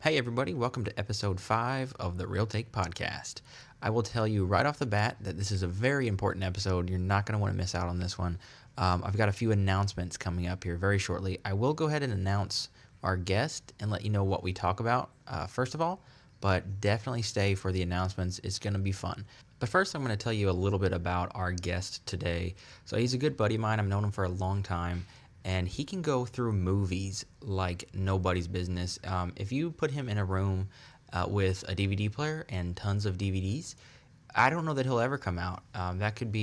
Hey, everybody, welcome to episode 5 of the Real Take Podcast. I will tell you right off the bat that this is a very important episode. You're not going to want to miss out on this one. I've got a few announcements coming up here very shortly. I will go ahead and announce our guest and let you know what we talk about, first of all, but definitely stay for the announcements. It's going to be fun. But first, I'm going to tell you a little bit about our guest today. So he's a good buddy of mine. I've known him for a long time. And he can go through movies like nobody's business. If you put him in a room with a DVD player and tons of DVDs, I don't know that he'll ever come out. That could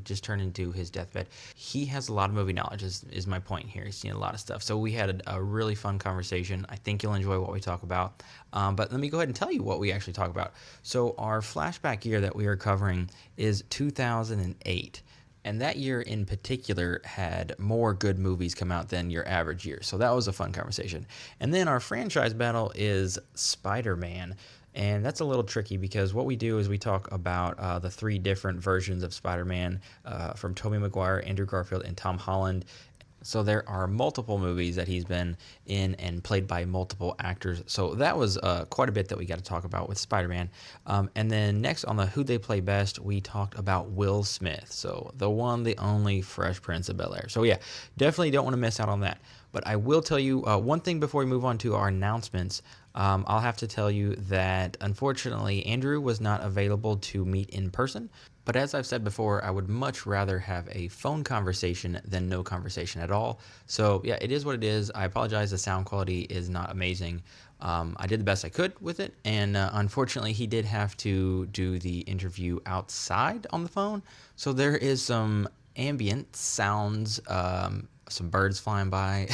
just turn into his deathbed. He has a lot of movie knowledge, is my point here. He's seen a lot of stuff. So we had a really fun conversation. I think you'll enjoy what we talk about. But let me go ahead and tell you what we actually talk about. So our flashback year that we are covering is 2008. And that year in particular had more good movies come out than your average year. So that was a fun conversation. And then our franchise battle is Spider-Man. And that's a little tricky because what we do is we talk about the 3 different versions of Spider-Man from Tobey Maguire, Andrew Garfield, and Tom Holland. So there are multiple movies that he's been in and played by multiple actors. So that was quite a bit that we got to talk about with Spider-Man. And then next on the Who They Play Best, we talked about Will Smith. So the one, the only Fresh Prince of Bel-Air. So yeah, definitely don't want to miss out on that. But I will tell you one thing before we move on to our announcements. I'll have to tell you that unfortunately Andrew was not available to meet in person. But as I've said before, I would much rather have a phone conversation than no conversation at all. So yeah, it is what it is. I apologize. The sound quality is not amazing. I did the best I could with it. And unfortunately, he did have to do the interview outside on the phone. So there is some ambient sounds, some birds flying by.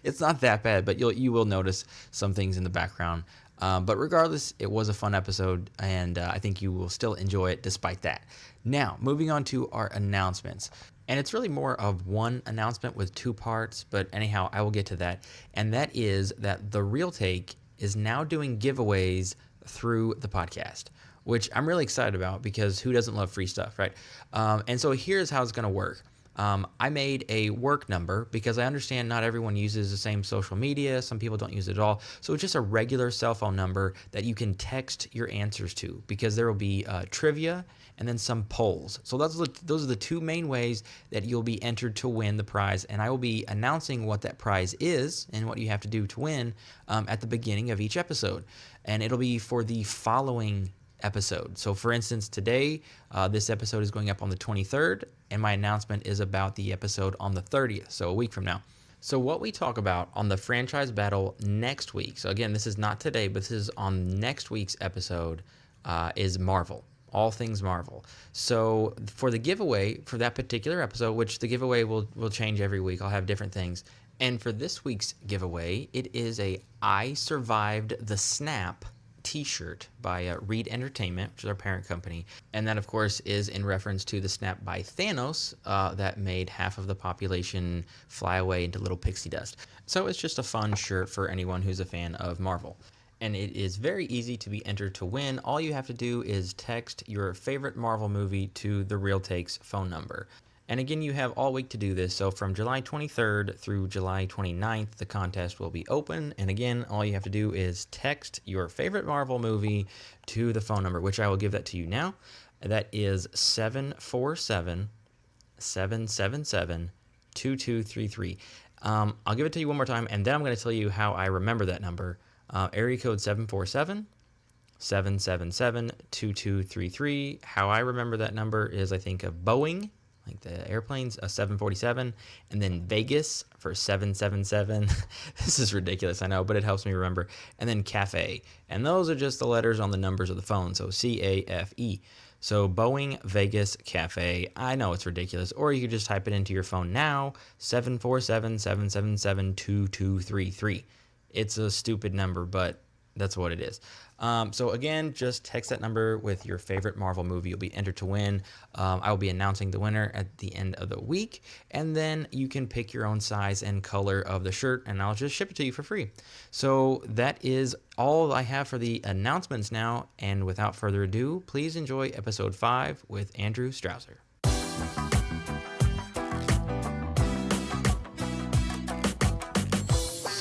It's not that bad, but you will notice some things in the background. But regardless, it was a fun episode, and I think you will still enjoy it despite that. Now, moving on to our announcements. And it's really more of one announcement with 2 parts, but anyhow, I will get to that. And that is that The Real Take is now doing giveaways through the podcast, which I'm really excited about because who doesn't love free stuff, right? And so here's how it's going to work. I made a work number because I understand not everyone uses the same social media. Some people don't use it at all. So it's just a regular cell phone number that you can text your answers to because there will be trivia and then some polls. So those are the 2 main ways that you'll be entered to win the prize. And I will be announcing what that prize is and what you have to do to win at the beginning of each episode. And it'll be for the following episode. So for instance, today, this episode is going up on the 23rd, and my announcement is about the episode on the 30th, so a week from now. So what we talk about on the franchise battle next week, so again, this is not today, but this is on next week's episode, is Marvel. All things Marvel. So for the giveaway for that particular episode, which the giveaway will change every week, I'll have different things. And for this week's giveaway, it is a I Survived the Snap t-shirt by Reed Entertainment, which is our parent company. And that, of course, is in reference to the snap by Thanos that made half of the population fly away into little pixie dust. So it's just a fun shirt for anyone who's a fan of Marvel. And it is very easy to be entered to win. All you have to do is text your favorite Marvel movie to the Real Takes phone number. And again, you have all week to do this. So from July 23rd through July 29th, the contest will be open. And again, all you have to do is text your favorite Marvel movie to the phone number, which I will give that to you now. That is 747-777-2233. I'll give it to you one more time, and then I'm going to tell you how I remember that number. Area code 747-777-2233. How I remember that number is I think of Boeing, like the airplanes, a 747, and then Vegas for 777. This is ridiculous, I know, but it helps me remember. And then Cafe. And those are just the letters on the numbers of the phone, so CAFE. So Boeing, Vegas, Cafe. I know it's ridiculous. Or you could just type it into your phone now, 747-777-2233. It's a stupid number, but that's what it is. So again, just text that number with your favorite Marvel movie. You'll be entered to win. I will be announcing the winner at the end of the week, and then you can pick your own size and color of the shirt, and I'll just ship it to you for free. So that is all I have for the announcements now, and without further ado, please enjoy episode 5 with Andrew Strauser.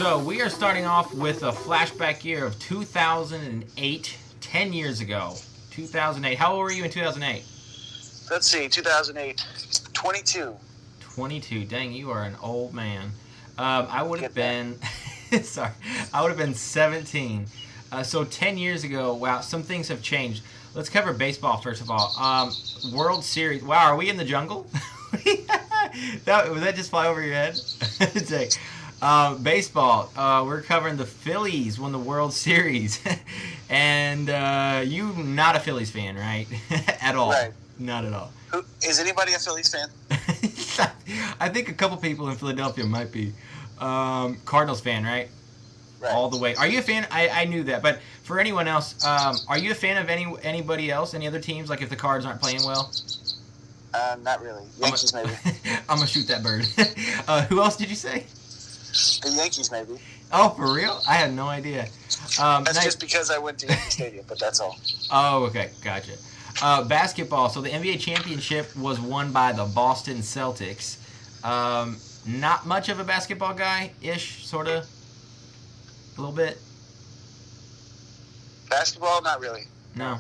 So we are starting off with a flashback year of 2008, 10 years ago. 2008. How old were you in 2008? Let's see, 2008. 22. 22. Dang, you are an old man. I would have been, sorry, I would have been 17. So 10 years ago, wow, some things have changed. Let's cover baseball first of all. World Series. Wow, are we in the jungle? Was that just fly over your head? Baseball. We're covering the Phillies won the World Series, and you not a Phillies fan, right? At all. Right. Not at all. Is anybody a Phillies fan? I think a couple people in Philadelphia might be. Cardinals fan, right? Right. All the way. Are you a fan? I knew that, but for anyone else, are you a fan of anybody else? Any other teams? Like if the Cards aren't playing well? Not really. Yankees maybe. I'm gonna shoot that bird. Who else did you say? The Yankees maybe. Oh, for real? I had no idea. That's just because I went to Yankee Stadium, but that's all. Oh, okay, gotcha. Basketball. So the NBA championship was won by the Boston Celtics. Not much of a basketball guy-ish, sort of. A little bit. Basketball, not really. No.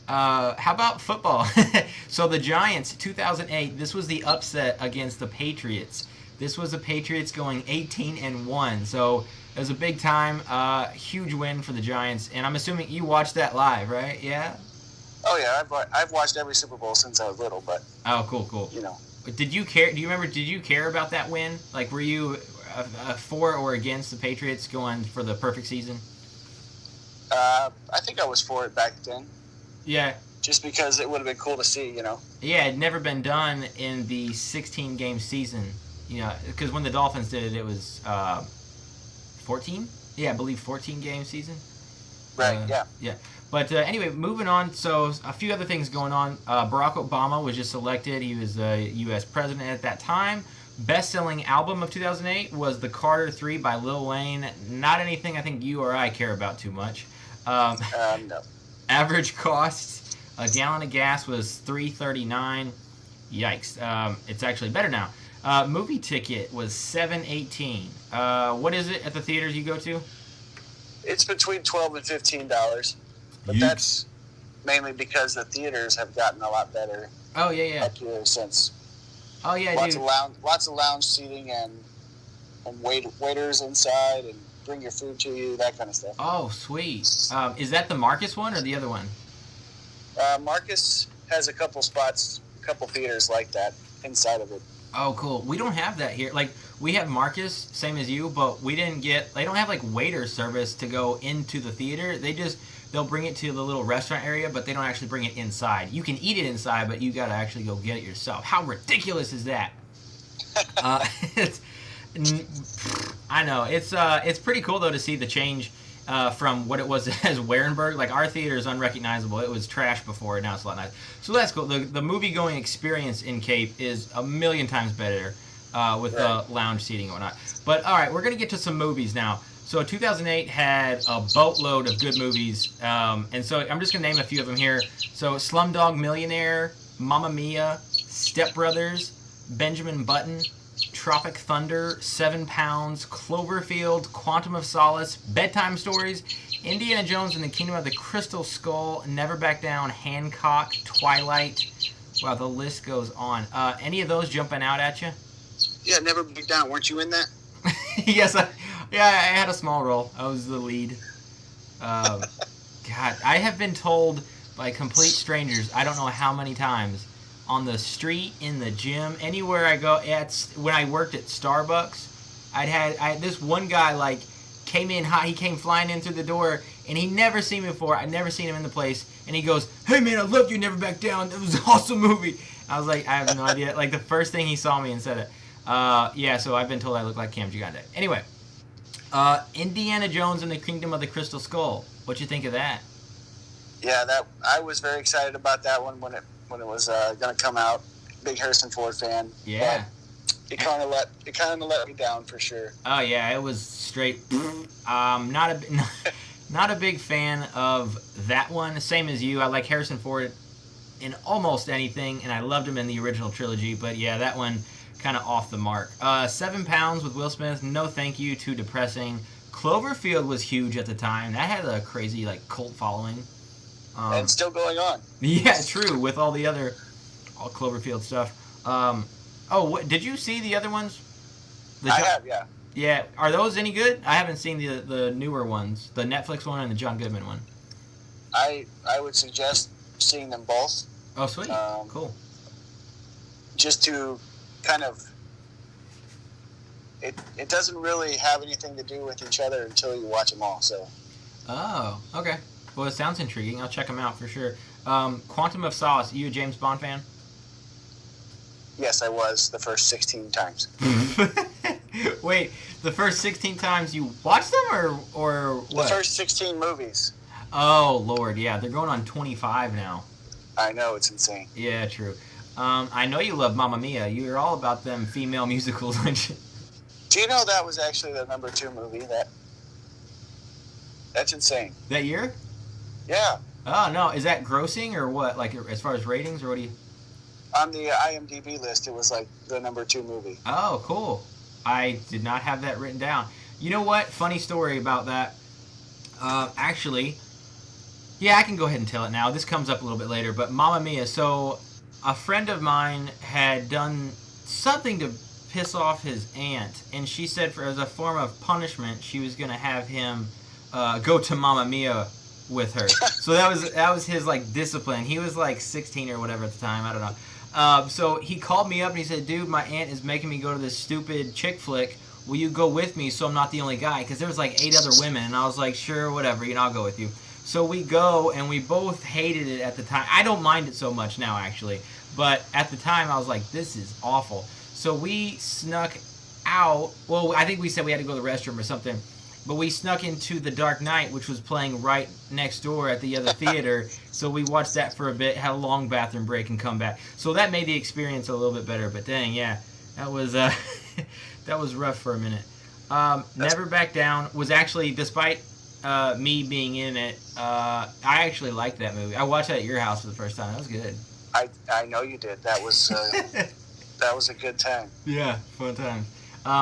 How about football? So the Giants, 2008. This was the upset against the Patriots. This was the Patriots going 18-1. So it was a big time, huge win for the Giants. And I'm assuming you watched that live, right? Yeah. Oh yeah, I've watched every Super Bowl since I was little, but. Oh, cool. You know. Did you care? Do you remember? Did you care about that win? Like, were you for or against the Patriots going for the perfect season? I think I was for it back then. Yeah. Just because it would have been cool to see, you know. Yeah, it had never been done in the 16-game season. You know, because when the Dolphins did it, it was 14. Yeah, I believe 14-game season. Right. Yeah. Yeah. But anyway, moving on. So a few other things going on. Barack Obama was just elected. He was the U.S. president at that time. Best-selling album of 2008 was The Carter 3 by Lil Wayne. Not anything I think you or I care about too much. No. Average cost, a gallon of gas was $3.39. Yikes. It's actually better now. Movie ticket was $7.18. What is it at the theaters you go to? It's between $12 and $15. But that's mainly because the theaters have gotten a lot better. Oh yeah. Up here since. Oh yeah, lots of lounge seating and waiters inside and bring your food to you, that kind of stuff. Oh sweet. Is that the Marcus one or the other one? Marcus has a couple spots, a couple theaters like that inside of it. Oh cool. We don't have that here. Like we have Marcus, same as you, but they don't have like waiter service to go into the theater. They'll bring it to the little restaurant area, but they don't actually bring it inside. You can eat it inside, but you got to actually go get it yourself. How ridiculous is that? I know. It's pretty cool, though, to see the change from what it was as Warenberg. Like, our theater is unrecognizable. It was trash before, and now it's a lot nicer. So that's cool. The movie-going experience in Cape is a million times better with the lounge seating and whatnot. But, all right, we're going to get to some movies now. So 2008 had a boatload of good movies, and so I'm just going to name a few of them here. So Slumdog Millionaire, Mamma Mia, Step Brothers, Benjamin Button, Tropic Thunder, 7 Pounds, Cloverfield, Quantum of Solace, Bedtime Stories, Indiana Jones and the Kingdom of the Crystal Skull, Never Back Down, Hancock, Twilight. Wow, the list goes on. Any of those jumping out at you? Yeah, Never Back Down. Weren't you in that? Yes, I had a small role. I was the lead. God, I have been told by complete strangers, I don't know how many times, on the street, in the gym, anywhere I go. When I worked at Starbucks, I had this one guy like came in hot. He came flying in through the door, and he never seen me before. I'd never seen him in the place, and he goes, "Hey man, I love you. Never Back Down. It was an awesome movie." I was like, I have no idea. Like the first thing he saw me and said it. Yeah, so I've been told I look like Cam Gigante. Anyway, Indiana Jones and the Kingdom of the Crystal Skull. What you think of that? Yeah, I was very excited about that one when it was going to come out. Big Harrison Ford fan. Yeah. But it kind of let me down for sure. Oh yeah, it was straight. Not a big fan of that one. Same as you. I like Harrison Ford in almost anything, and I loved him in the original trilogy. But yeah, that one kind of off the mark. 7 Pounds with Will Smith. No, thank you. Too depressing. Cloverfield was huge at the time. That had a crazy cult following. And still going on. Yeah, true. With all the other Cloverfield stuff. Did you see the other ones? I have, yeah. Yeah, are those any good? I haven't seen the newer ones, the Netflix one and the John Goodman one. I would suggest seeing them both. Oh, sweet. Cool. Just to kind of, it doesn't really have anything to do with each other until you watch them all. So. Oh, okay. Well, it sounds intriguing. I'll check them out for sure. Quantum of Solace. You a James Bond fan? Yes, I was the first 16 times. Wait, the first 16 times you watched them, or what? The first 16 movies. Oh, Lord, yeah. They're going on 25 now. I know, it's insane. Yeah, true. I know you love Mamma Mia. You're all about them female musicals, aren't you? Do you know that was actually the number 2 movie? That's insane. That year? Yeah. Oh, no. Is that grossing or what? Like, as far as ratings, or what do you... On the IMDb list, it was like the number 2 movie. Oh, cool. I did not have that written down. You know what? Funny story about that. Actually, yeah, I can go ahead and tell it now. This comes up a little bit later, but Mamma Mia. So, a friend of mine had done something to piss off his aunt, and she said as a form of punishment, she was going to have him go to Mamma Mia with her. So that was his discipline. He was 16 or whatever at the time. I don't know. So he called me up and he said, "Dude, my aunt is making me go to this stupid chick flick. Will you go with me so I'm not the only guy?" Because there was 8 other women, and I was like, "Sure, whatever. I'll go with you." So we go, and we both hated it at the time. I don't mind it so much now, actually. But at the time, I was like, "This is awful." So we snuck out. Well, I think we said we had to go to the restroom or something. But we snuck into The Dark Knight, which was playing right next door at the other theater. So we watched that for a bit, had a long bathroom break, and come back. So that made the experience a little bit better. But dang, yeah, that was that was rough for a minute. Never Back Down was actually, despite me being in it, I actually liked that movie. I watched that at your house for the first time. That was good. I know you did. That was that was a good time. Yeah, fun time.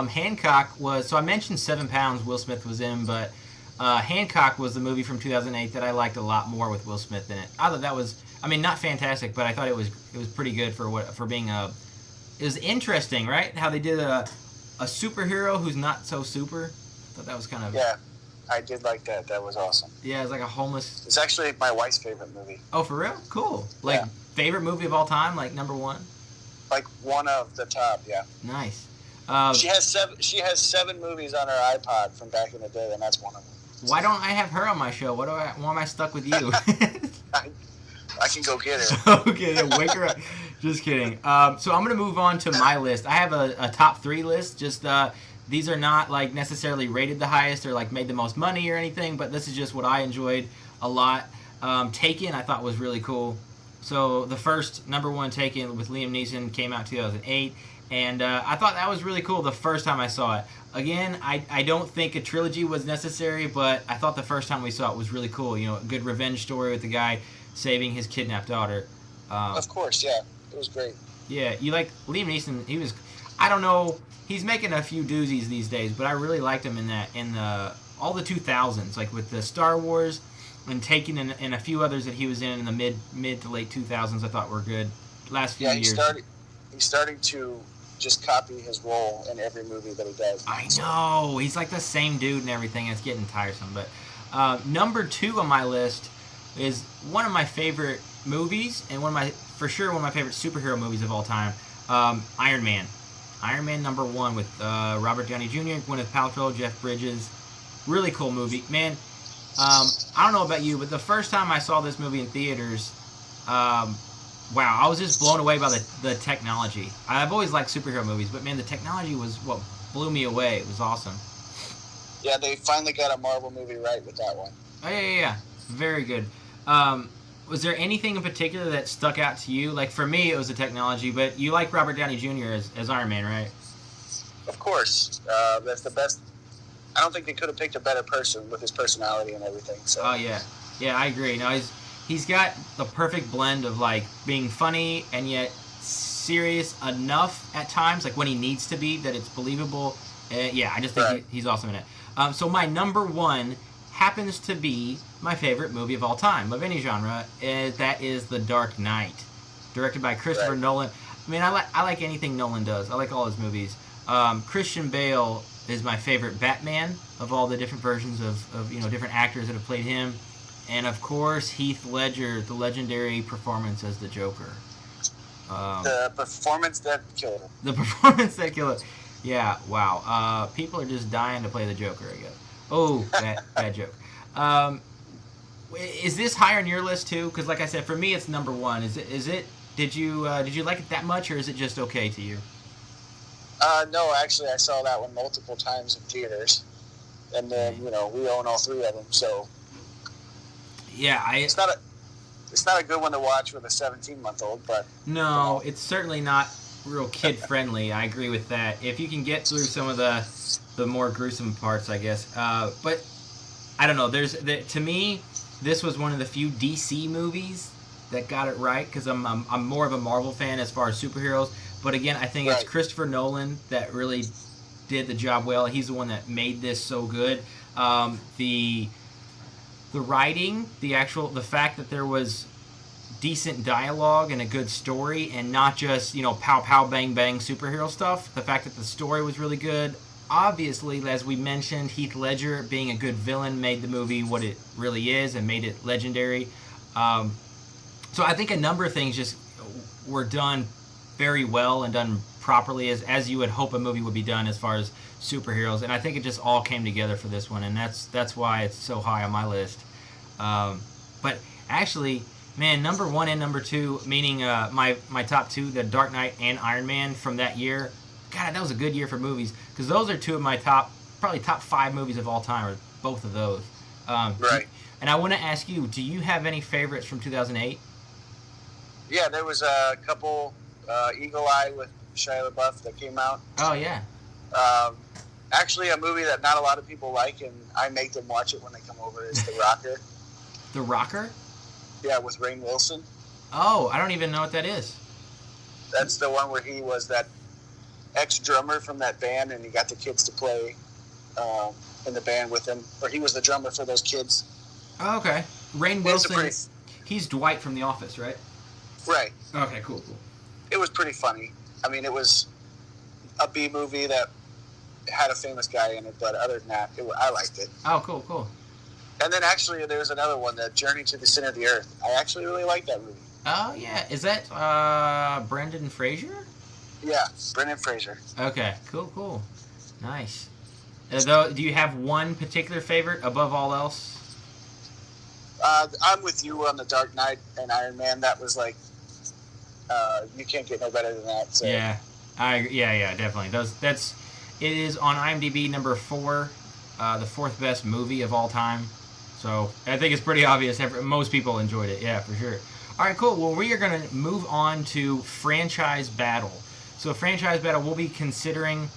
Hancock was, so I mentioned 7 Pounds Will Smith was in, but Hancock was the movie from 2008 that I liked a lot more with Will Smith in it. I thought that was, not fantastic, but I thought it was pretty good for being it was interesting, right? How they did a superhero who's not so super. I thought that was kind of... Yeah, I did like that. That was awesome. Yeah, it's like a homeless... It's actually my wife's favorite movie. Oh, for real? Cool. Favorite movie of all time, number 1? One of the top, yeah. Nice. She has 7 movies on her iPod from back in the day, and that's one of them. Why don't I have her on my show? Why am I stuck with you? I can go get her. Okay, then wake her up. Just kidding. So I'm gonna move on to my list. I have a top 3 list. Just these are not necessarily rated the highest or made the most money or anything, but this is just what I enjoyed a lot. Taken I thought was really cool. So the first number 1 Taken with Liam Neeson came out in 2008. And I thought that was really cool the first time I saw it. Again, I don't think a trilogy was necessary, but I thought the first time we saw it was really cool. A good revenge story with the guy saving his kidnapped daughter. Of course, yeah. It was great. Yeah, you like Liam Neeson. He was, I don't know, he's making a few doozies these days, but I really liked him in all the 2000s, with the Star Wars and Taken and a few others that he was in the mid to late 2000s I thought were good. Last few years. He's starting to just copy his role in every movie that he does. I know. He's the same dude and everything. It's getting tiresome. But number 2 on my list is one of my favorite movies and for sure one of my favorite superhero movies of all time, Iron Man. Iron Man number 1 with Robert Downey Jr., Gwyneth Paltrow, Jeff Bridges. Really cool movie. Man, I don't know about you, but the first time I saw this movie in theaters, wow, I was just blown away by the technology. I've always liked superhero movies, but man, the technology was what blew me away. It was awesome. Yeah, they finally got a Marvel movie right with that one. Oh, yeah. Very good. Was there anything in particular that stuck out to you? For me, it was the technology, but you like Robert Downey Jr. as Iron Man, right? Of course. That's the best. I don't think they could have picked a better person with his personality and everything. So. Oh, yeah. Yeah, I agree. No, he's got the perfect blend of being funny and yet serious enough at times, like when he needs to be, that it's believable. Yeah, I just think he's awesome in it. So my number one happens to be my favorite movie of all time, of any genre. That is The Dark Knight, directed by Christopher Nolan. I mean, I like anything Nolan does. I like all his movies. Christian Bale is my favorite Batman of all the different versions of different actors that have played him. And, of course, Heath Ledger, the legendary performance as the Joker. The performance that killed him. The performance that killed him. Yeah, wow. People are just dying to play the Joker, I guess. Oh, bad joke. Is this higher on your list, too? Because, like I said, for me, it's number one. Is it? Did you like it that much, or is it just okay to you? No, actually, I saw that one multiple times in theaters. And then, we own all three of them, so... Yeah, it's not a good one to watch with a 17-month-old, but no, it's certainly not real kid friendly. I agree with that. If you can get through some of the more gruesome parts, I guess. But I don't know. To me, this was one of the few DC movies that got it right, because I'm more of a Marvel fan as far as superheroes. But again, I think it's Christopher Nolan that really did the job well. He's the one that made this so good. The writing, the fact that there was decent dialogue and a good story, and not just, pow pow bang bang superhero stuff. The fact that the story was really good. Obviously, as we mentioned, Heath Ledger being a good villain made the movie what it really is and made it legendary. So I think a number of things just were done very well and done properly as you would hope a movie would be done as far as superheroes, and I think it just all came together for this one, and that's why it's so high on my list. But actually, man, number one and number two, meaning my top two, The Dark Knight and Iron Man from that year. God, that was a good year for movies, because those are two of my probably top 5 movies of all time, or both of those. Right. And I want to ask you, do you have any favorites from 2008? Yeah, there was a couple. Eagle Eye with Shia LaBeouf that came out. Oh, yeah. Actually, a movie that not a lot of people like, and I make them watch it when they come over, is The Rocker. The Rocker? Yeah, with Rainn Wilson. Oh, I don't even know what that is. That's the one where he was that ex-drummer from that band, and he got the kids to play in the band with him. Or he was the drummer for those kids. Oh, okay. Rainn Wilson, he's Dwight from The Office, right? Right. Okay, cool. It was pretty funny. I mean, it was a B movie that had a famous guy in it, but other than that, I liked it. Oh, cool. And then actually, there's another one, The Journey to the Center of the Earth. I actually really like that movie. Oh, yeah. Is that Brendan Fraser? Yeah, Brendan Fraser. Okay, cool. Nice. Do you have one particular favorite above all else? I'm with you on The Dark Knight and Iron Man. That was like, you can't get no better than that. So. Yeah, definitely. It is on IMDb number 4, the 4th best movie of all time. So I think it's pretty obvious. Most people enjoyed it. Yeah, for sure. All right, cool. Well, we are going to move on to franchise battle. So franchise battle, we'll be considering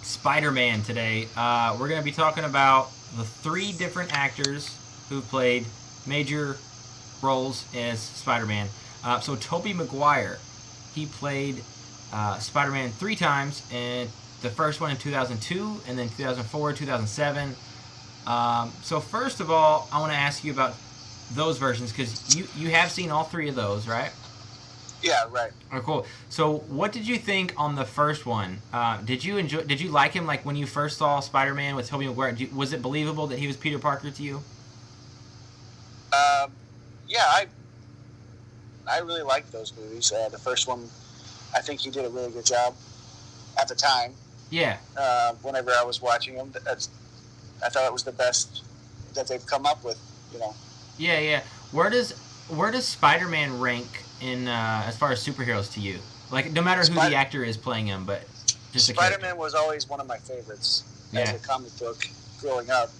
Spider-Man today. We're going to be talking about the 3 different actors who played major roles as Spider-Man. So Tobey Maguire, he played Spider-Man 3 times, and the first one in 2002, and then 2004, 2007. So first of all, I want to ask you about those versions, because you have seen all 3 of those, right? Yeah, right. Oh, cool. So what did you think on the first one? Did you like him, like when you first saw Spider-Man with Tobey Maguire? Was it believable that he was Peter Parker to you? Yeah, I really liked those movies. The first one, I think he did a really good job at the time. Yeah. Whenever I was watching them, I thought it was the best that they've come up with. Yeah. Where does Spider-Man rank in as far as superheroes to you? Like, no matter who the actor is playing him, but just Spider-Man was always one of my favorites as a comic book growing up.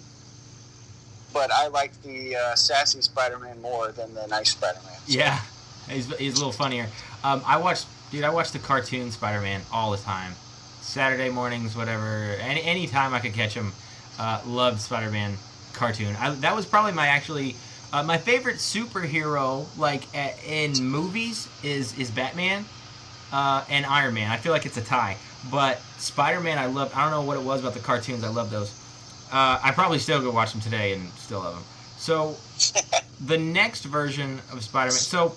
But I like the sassy Spider-Man more than the nice Spider-Man. So. Yeah, he's a little funnier. I watched the cartoon Spider-Man all the time. Saturday mornings, whatever. Any time I could catch him. Loved Spider-Man cartoon. That was probably my favorite superhero, like in movies, is Batman. and Iron Man. I feel like it's a tie. But Spider-Man, I don't know what it was about the cartoons. I love those. I probably still go watch them today and still love them. So the next version of Spider-Man. So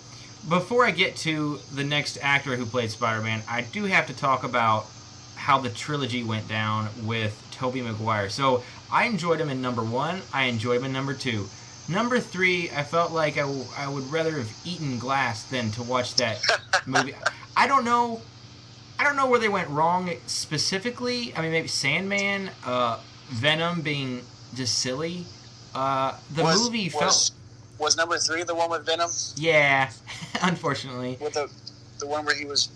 before I get to the next actor who played Spider-Man, I do have to talk about how the trilogy went down with Tobey Maguire. So I enjoyed him in number 1. I enjoyed him in number 2. Number 3, I felt like I would rather have eaten glass than to watch that movie. I don't know where they went wrong specifically. I mean, maybe Sandman, Venom being just silly. Movie felt... Was number 3 the one with Venom? Yeah, unfortunately. With the one where he was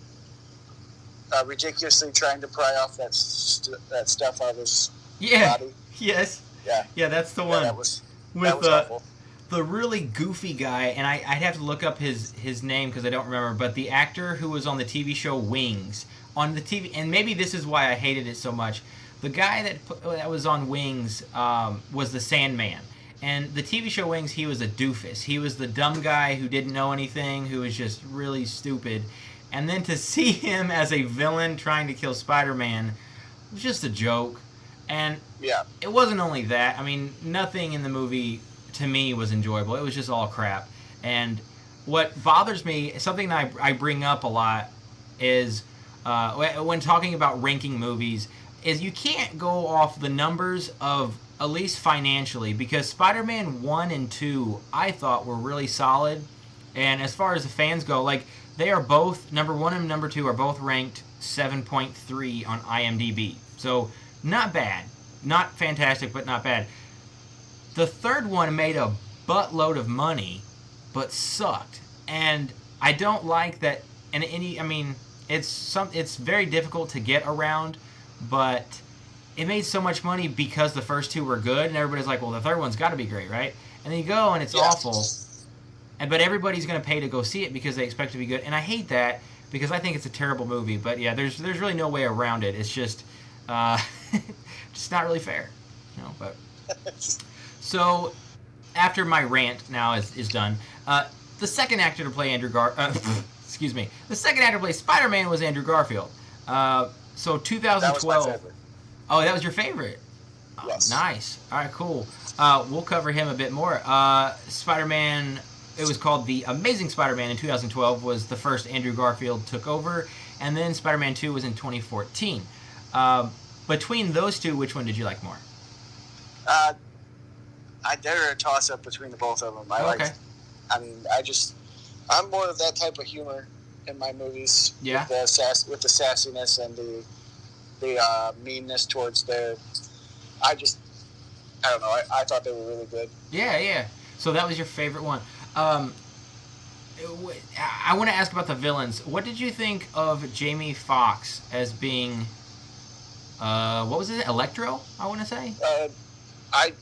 ridiculously trying to pry off that stuff out of his body? Yes. Yeah. Yeah, that's the one. That was with awful. The really goofy guy, and I'd have to look up his name because I don't remember, but the actor who was on the TV show Wings, on the TV, and maybe this is why I hated it so much, the guy that was on Wings was the Sandman. And the TV show Wings, he was a doofus. He was the dumb guy who didn't know anything, who was just really stupid. And then to see him as a villain trying to kill Spider-Man was just a joke. And it wasn't only that. I mean, nothing in the movie, to me, was enjoyable. It was just all crap. And what bothers me, something I bring up a lot, is when talking about ranking movies, is you can't go off the numbers of, at least financially, because Spider-Man 1 and 2, I thought were really solid. And as far as the fans go, like, they are both, number 1 and number 2 are both ranked 7.3 on IMDb. So, not bad. Not fantastic, but not bad. The third one made a buttload of money, but sucked. And I don't like that. And it's very difficult to get around, but it made so much money because the first 2 were good, and everybody's like, well, the third one's got to be great, right? And then you go, and it's awful. But everybody's going to pay to go see it because they expect it to be good. And I hate that because I think it's a terrible movie. But yeah, there's really no way around it. It's just just not really fair, you know. But so after my rant now is done, the second actor to play excuse me, the second actor to play Spider-Man was Andrew Garfield. So 2012. That was my favorite. Oh, that was your favorite? Yes. Nice. All right, cool. We'll cover him a bit more. Spider-Man, it was called The Amazing Spider-Man in 2012, was the first Andrew Garfield took over, and then Spider-Man 2 was in 2014. Between those two, which one did you like more? They're a toss-up between the both of them. I'm more of that type of humor in my movies. Yeah. With the sassiness and the meanness towards I don't know. I thought they were really good. Yeah. So that was your favorite one. I want to ask about the villains. What did you think of Jamie Foxx as being, what was it, Electro, I want to say? I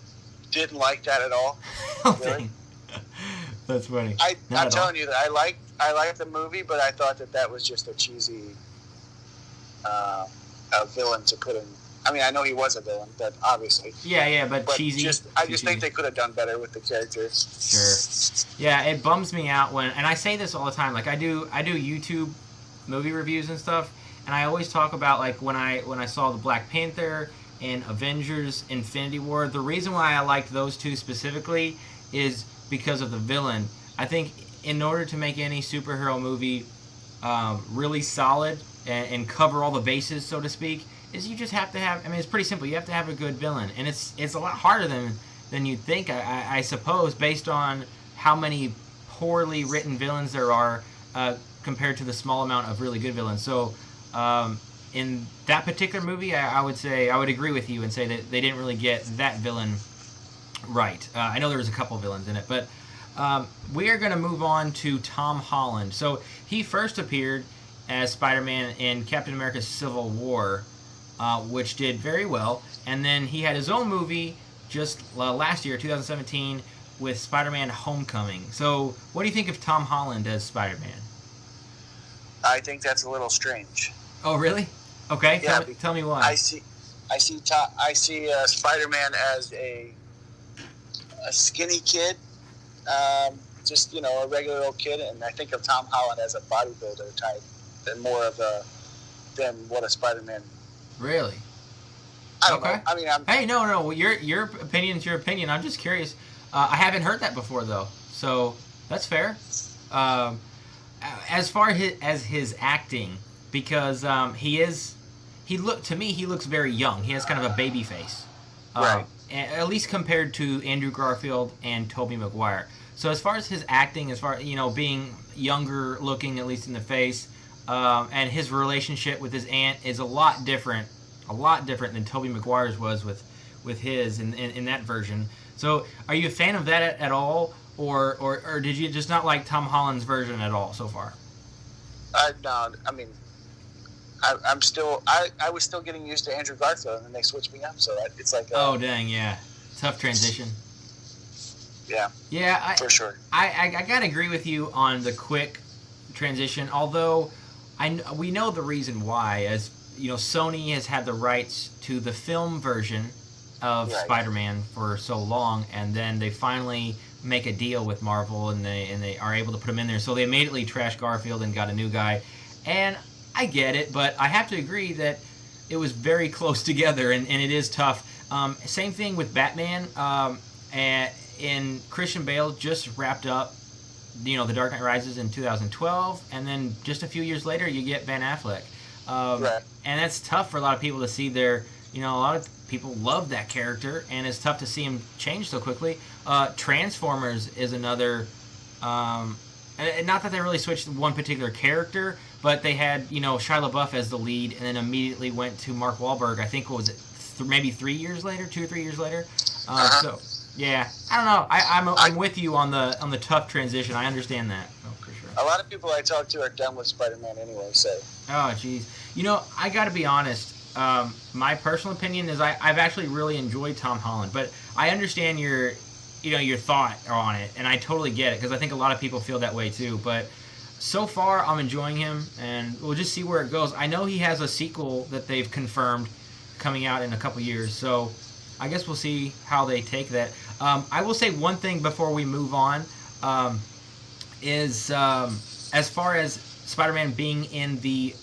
didn't like that at all. Really? That's funny. I'm telling you that I liked the movie, but I thought that was just a cheesy villain to put in. I mean, I know he was a villain, but obviously. Yeah, but cheesy. I just think they could have done better with the character. Sure. Yeah, it bums me out and I say this all the time. Like I do YouTube movie reviews and stuff, and I always talk about like when I saw the Black Panther and Avengers Infinity War. The reason why I liked those two specifically is because of the villain. I think in order to make any superhero movie really solid and cover all the bases, so to speak, is you just have to have, I mean, it's pretty simple. You have to have a good villain. And it's a lot harder than you'd think, I suppose, based on how many poorly written villains there are compared to the small amount of really good villains. So in that particular movie, I would agree with you and say that they didn't really get that villain right. I know there was a couple villains in it, but we are going to move on to Tom Holland. So he first appeared as Spider-Man in Captain America Civil War, which did very well. And then he had his own movie just last year, 2017, with Spider-Man Homecoming. So what do you think of Tom Holland as Spider-Man? I think that's a little strange. Oh, really? Okay, yeah, tell me why. I see Spider-Man as a skinny kid, just a regular old kid, and I think of Tom Holland as a bodybuilder type. more of a than what a Spider-Man. Really? I don't know. I mean, Hey, no. Well, your opinion's your opinion. I'm just curious. I haven't heard that before though, so that's fair. Um, as far as his acting, because he looks very young. He has kind of a baby face, right. At least compared to Andrew Garfield and Tobey Maguire. So as far as his acting, as far being younger looking, at least in the face, and his relationship with his aunt is a lot different than Tobey Maguire's was with his in that version. So are you a fan of that at all, or did you just not like Tom Holland's version at all so far? No, I mean, I was still getting used to Andrew Garfield, and then they switched me up, so it's like oh dang, yeah, tough transition. Yeah, for sure. I gotta agree with you on the quick transition, although we know the reason why. As Sony has had the rights to the film version of Spider-Man for so long, and then they finally make a deal with Marvel, and they are able to put him in there. So they immediately trashed Garfield and got a new guy, and I get it, but I have to agree that it was very close together, and it is tough. Same thing with Batman, and Christian Bale just wrapped up, The Dark Knight Rises in 2012, and then just a few years later you get Ben Affleck. And that's tough for a lot of people to see a lot of people love that character, and it's tough to see him change so quickly. Transformers is another, not that they really switched one particular character, but they had, Shia LaBeouf as the lead, and then immediately went to Mark Wahlberg, I think, what was it, maybe 3 years later, 2 or 3 years later? So, yeah, I don't know. I'm with you on the tough transition. I understand that. Oh, for sure. A lot of people I talk to are done with Spider-Man anyway, so. Oh, jeez. I got to be honest. My personal opinion is I've actually really enjoyed Tom Holland, but I understand your thought on it, and I totally get it, because I think a lot of people feel that way too. But so far, I'm enjoying him, and we'll just see where it goes. I know he has a sequel that they've confirmed coming out in a couple years, so I guess we'll see how they take that. I will say one thing before we move on, is as far as Spider-Man being in the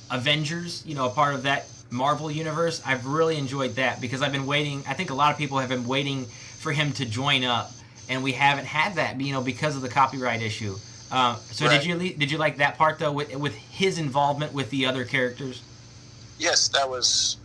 Avengers, a part of that Marvel universe, I've really enjoyed that, because I've been waiting. I think a lot of people have been waiting for him to join up, and we haven't had that, because of the copyright issue. So right. Did you like that part though, with his involvement with the other characters? Yes, that was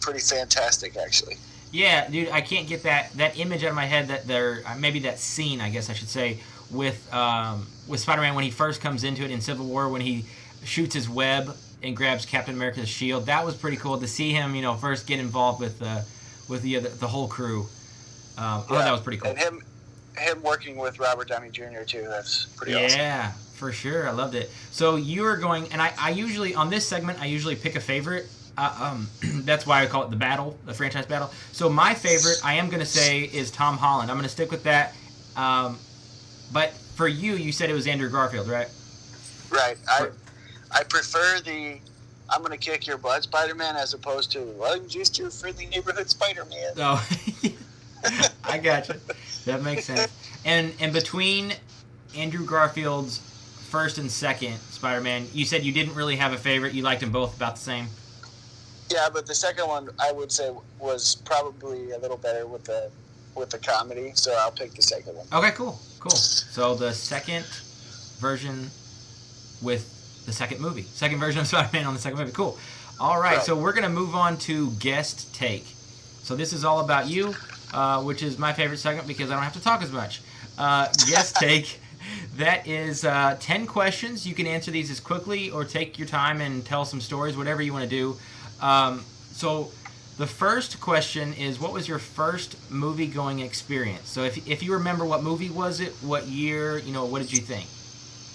pretty fantastic, actually. Yeah, dude, I can't get that image out of my head, that maybe that scene, I guess I should say, with Spider-Man when he first comes into it in Civil War, when he shoots his web and grabs Captain America's shield. That was pretty cool to see him, first get involved with the whole crew. I thought that was pretty cool. And him working with Robert Downey Jr. too. That's pretty awesome. Yeah, for sure. I loved it. So you were going, and I usually on this segment I usually pick a favorite. That's why I call it the franchise battle. So my favorite, I am going to say, is Tom Holland. I'm going to stick with that. But for you said it was Andrew Garfield, right? Right. I prefer I'm going to kick your butt Spider-Man, as opposed to, I'm just your friendly neighborhood Spider-Man. Oh, I gotcha. That makes sense. And between Andrew Garfield's first and second Spider-Man, you said you didn't really have a favorite. You liked them both about the same. Yeah, but the second one I would say was probably a little better with the comedy, so I'll pick the second one. Okay, cool. So the second version with the second version of Spider-Man on the second movie. Cool. All right, so we're going to move on to Guest Take. So this is all about you, which is my favorite segment because I don't have to talk as much. Guest Take, that is 10 questions. You can answer these as quickly or take your time and tell some stories, whatever you want to do. So the first question is, what was your first movie-going experience? So if you remember, what movie was it, what year, what did you think?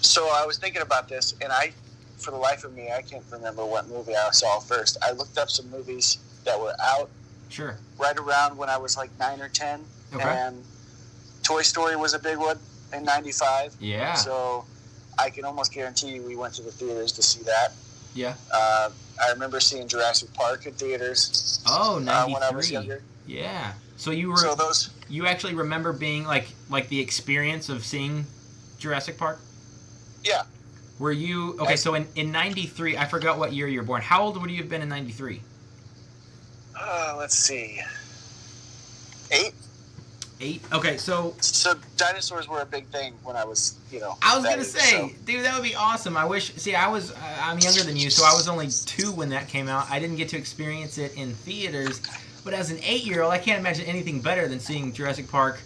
So I was thinking about this, and for the life of me, I can't remember what movie I saw first. I looked up some movies that were out right around when I was like 9 or 10. Okay. And Toy Story was a big one in 95. Yeah. So I can almost guarantee you we went to the theaters to see that. Yeah. I remember seeing Jurassic Park in theaters. Oh, 93. When I was younger. Yeah. So you actually remember being like the experience of seeing Jurassic Park? Yeah. Were you okay? So in '93, I forgot what year you were born. How old would you have been in '93? Let's see. 8. 8. Okay, so dinosaurs were a big thing when I was, I was gonna say, dude, that would be awesome. I wish. See, I'm younger than you, so I was only 2 when that came out. I didn't get to experience it in theaters, but as an 8-year-old, I can't imagine anything better than seeing Jurassic Park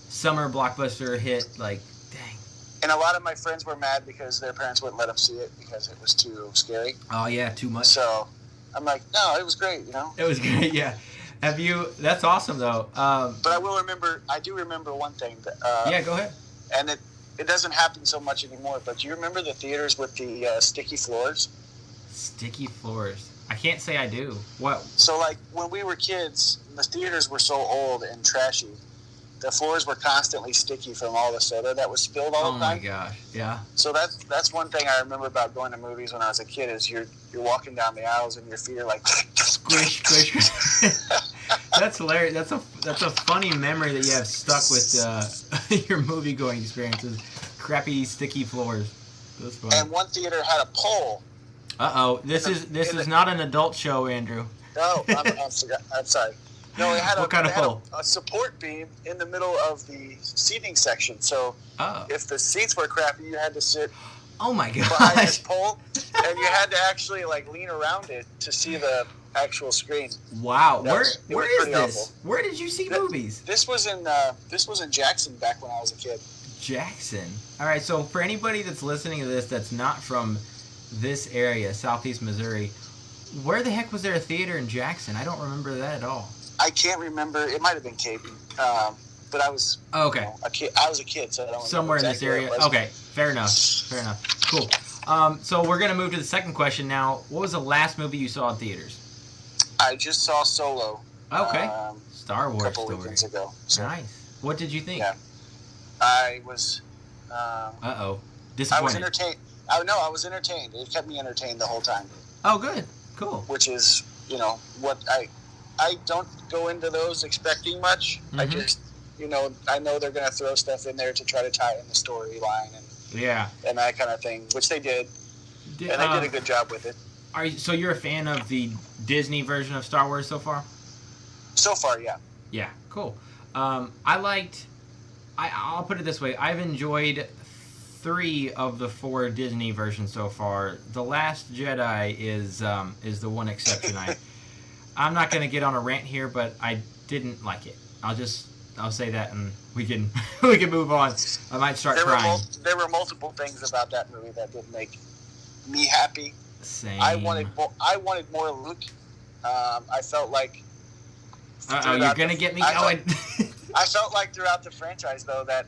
summer blockbuster hit. Like, dang. And a lot of my friends were mad because their parents wouldn't let them see it because it was too scary. Oh yeah, too much. So I'm like, no, it was great. It was great. Yeah. Have you? That's awesome, though. But I do remember one thing. Yeah, go ahead. And it doesn't happen so much anymore, but do you remember the theaters with the sticky floors? Sticky floors. I can't say I do. What? So, like, when we were kids, the theaters were so old and trashy. The floors were constantly sticky from all the soda that was spilled all the time. Oh, my gosh. Yeah. So that's one thing I remember about going to movies when I was a kid is you're walking down the aisles and your feet are like... Squish, squish. That's hilarious. That's a funny memory that you have stuck with your movie-going experiences. Crappy, sticky floors. That's funny. And one theater had a pole. Uh-oh. This is not an adult show, Andrew. No, I'm sorry. No, it had a support beam in the middle of the seating section. So if the seats were crappy, you had to sit behind this pole, and you had to actually lean around it to see the actual screen. Wow, where is this? Awful. Where did you see movies? This was in Jackson back when I was a kid. Jackson. All right, so for anybody that's listening to this that's not from this area, Southeast Missouri, where the heck was there a theater in Jackson? I don't remember that at all. I can't remember. It might have been Cape, but I was a kid. I was a kid, so I don't somewhere exactly in this area. Okay, fair enough. Cool. So we're gonna move to the second question now. What was the last movie you saw in theaters? I just saw Solo. Okay. Star Wars. A couple weekends ago. So. Nice. What did you think? Yeah. I was. Disappointed. I was entertained. I was entertained. It kept me entertained the whole time. Oh, good. Cool. Which is, what I don't go into those expecting much. Mm-hmm. I just, I know they're going to throw stuff in there to try to tie in the storyline and that kind of thing, which they did. And they did a good job with it. So you're a fan of the Disney version of Star Wars so far? So far, yeah. Yeah, cool. I'll put it this way. I've enjoyed 3 of the 4 Disney versions so far. The Last Jedi is the one exception. I'm not going to get on a rant here, but I didn't like it. I'll say that, and we can move on. I might start crying. There were multiple things about that movie that didn't make me happy. Same. I wanted more Luke. I felt like. You're gonna get me going. I felt like throughout the franchise, though, that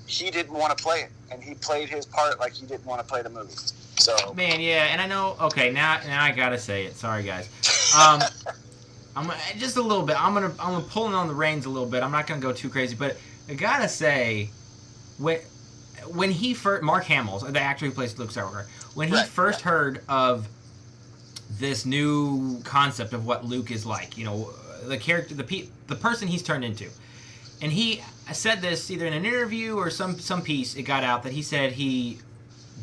he didn't want to play it, and he played his part like he didn't want to play the movie. So. Man, yeah, and I know. Okay, now I gotta say it. Sorry, guys. I'm just a little bit. I'm gonna pull on the reins a little bit. I'm not gonna go too crazy, but I gotta say, when he first, Mark Hamill, the actor who plays Luke Skywalker, when he first heard of this new concept of what Luke is like, the character, the person he's turned into, and he said this either in an interview or some piece. It got out that he said he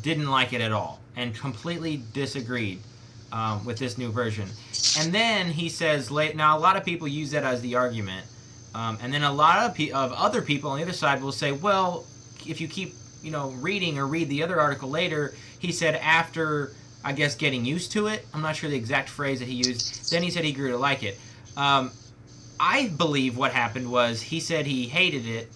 didn't like it at all and completely disagreed with this new version. And then he says, now a lot of people use that as the argument, and then a lot of other people on the other side will say, well, if you keep reading or read the other article later, he said after, I guess, getting used to it, I'm not sure the exact phrase that he used, then he said he grew to like it. I believe what happened was he said he hated it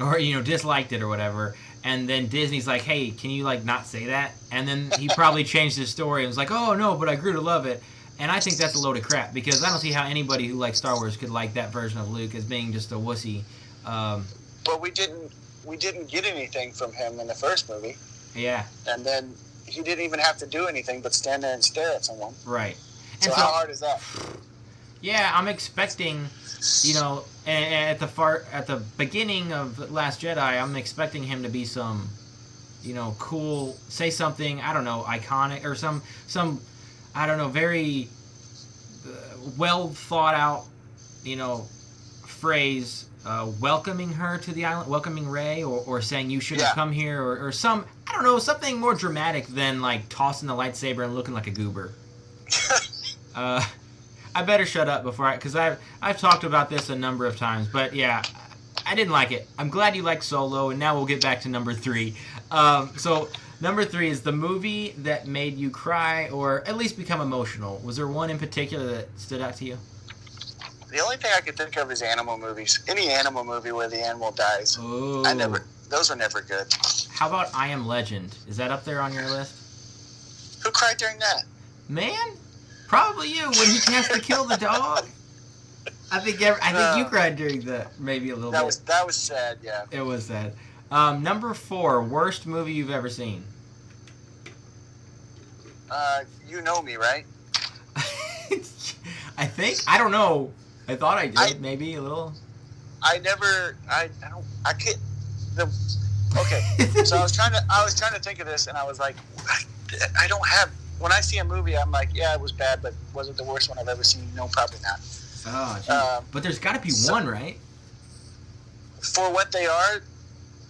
or, disliked it or whatever, and then Disney's like, hey, can you, not say that? And then he probably changed his story and was like, oh, no, but I grew to love it. And I think that's a load of crap because I don't see how anybody who likes Star Wars could like that version of Luke as being just a wussy. But we didn't get anything from him in the first movie. Yeah. And then he didn't even have to do anything but stand there and stare at someone. Right. So how hard is that? Yeah, I'm expecting, at the beginning of Last Jedi, I'm expecting him to be some, cool, say something, I don't know, iconic or some I don't know, very well thought out, phrase welcoming her to the island, welcoming Rey, or saying you shouldn't come here, or some, I don't know, something more dramatic than like tossing the lightsaber and looking like a goober. I better shut up because I've talked about this a number of times, but yeah, I didn't like it. I'm glad you like Solo, and now we'll get back to number 3. So number 3 is the movie that made you cry or at least become emotional. Was there one in particular that stood out to you? The only thing I could think of is animal movies. Any animal movie where the animal dies. Ooh. Those are never good. How about I Am Legend? Is that up there on your list? Who cried during that? Man, probably you when he has to kill the dog. I think you cried during that, maybe a little bit. That was sad, yeah. It was sad. Number 4, worst movie you've ever seen. You know me, right? I think. I don't know. I thought I did, maybe a little. Okay. So I was trying to think of this, and I was like, I don't have. When I see a movie, I'm like, yeah, it was bad, but was it the worst one I've ever seen? No, probably not. Oh, but there's got to be one, right? For what they are,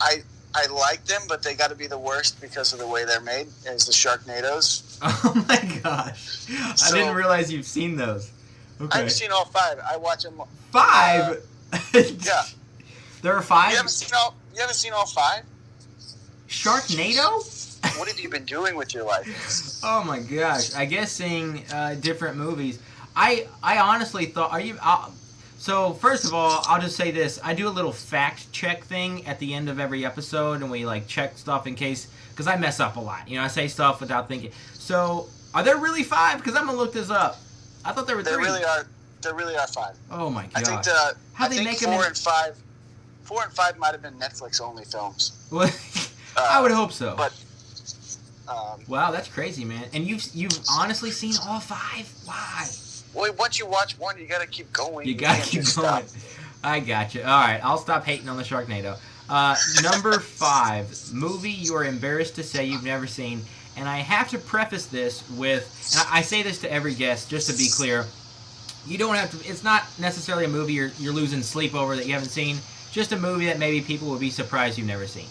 I like them, but they got to be the worst because of the way they're made. Is the Sharknadoes? Oh my gosh! I didn't realize you've seen those. Okay. I've seen all 5. I watch them. 5? Yeah. There are 5. You haven't seen all 5? Sharknado? What have you been doing with your life? Oh my gosh! I guess seeing different movies. I honestly thought. So first of all, I'll just say this: I do a little fact check thing at the end of every episode, and we like check stuff in case because I mess up a lot. You know, I say stuff without thinking. So are there really 5? Because I'm gonna look this up. I thought there were 3. There really are 5. Oh my god! I think 4 and 5. 4 and 5 might have been Netflix only films. Well, I would hope so. But wow, that's crazy, man! And you've honestly seen all 5? Why? Well, once you watch one, you gotta keep going. You gotta keep going. I got you. All right, I'll stop hating on the Sharknado. Number 5, movie you are embarrassed to say you've never seen. And I have to preface this with, and I say this to every guest just to be clear, you don't have to, it's not necessarily a movie you're losing sleep over that you haven't seen, just a movie that maybe people would be surprised you've never seen.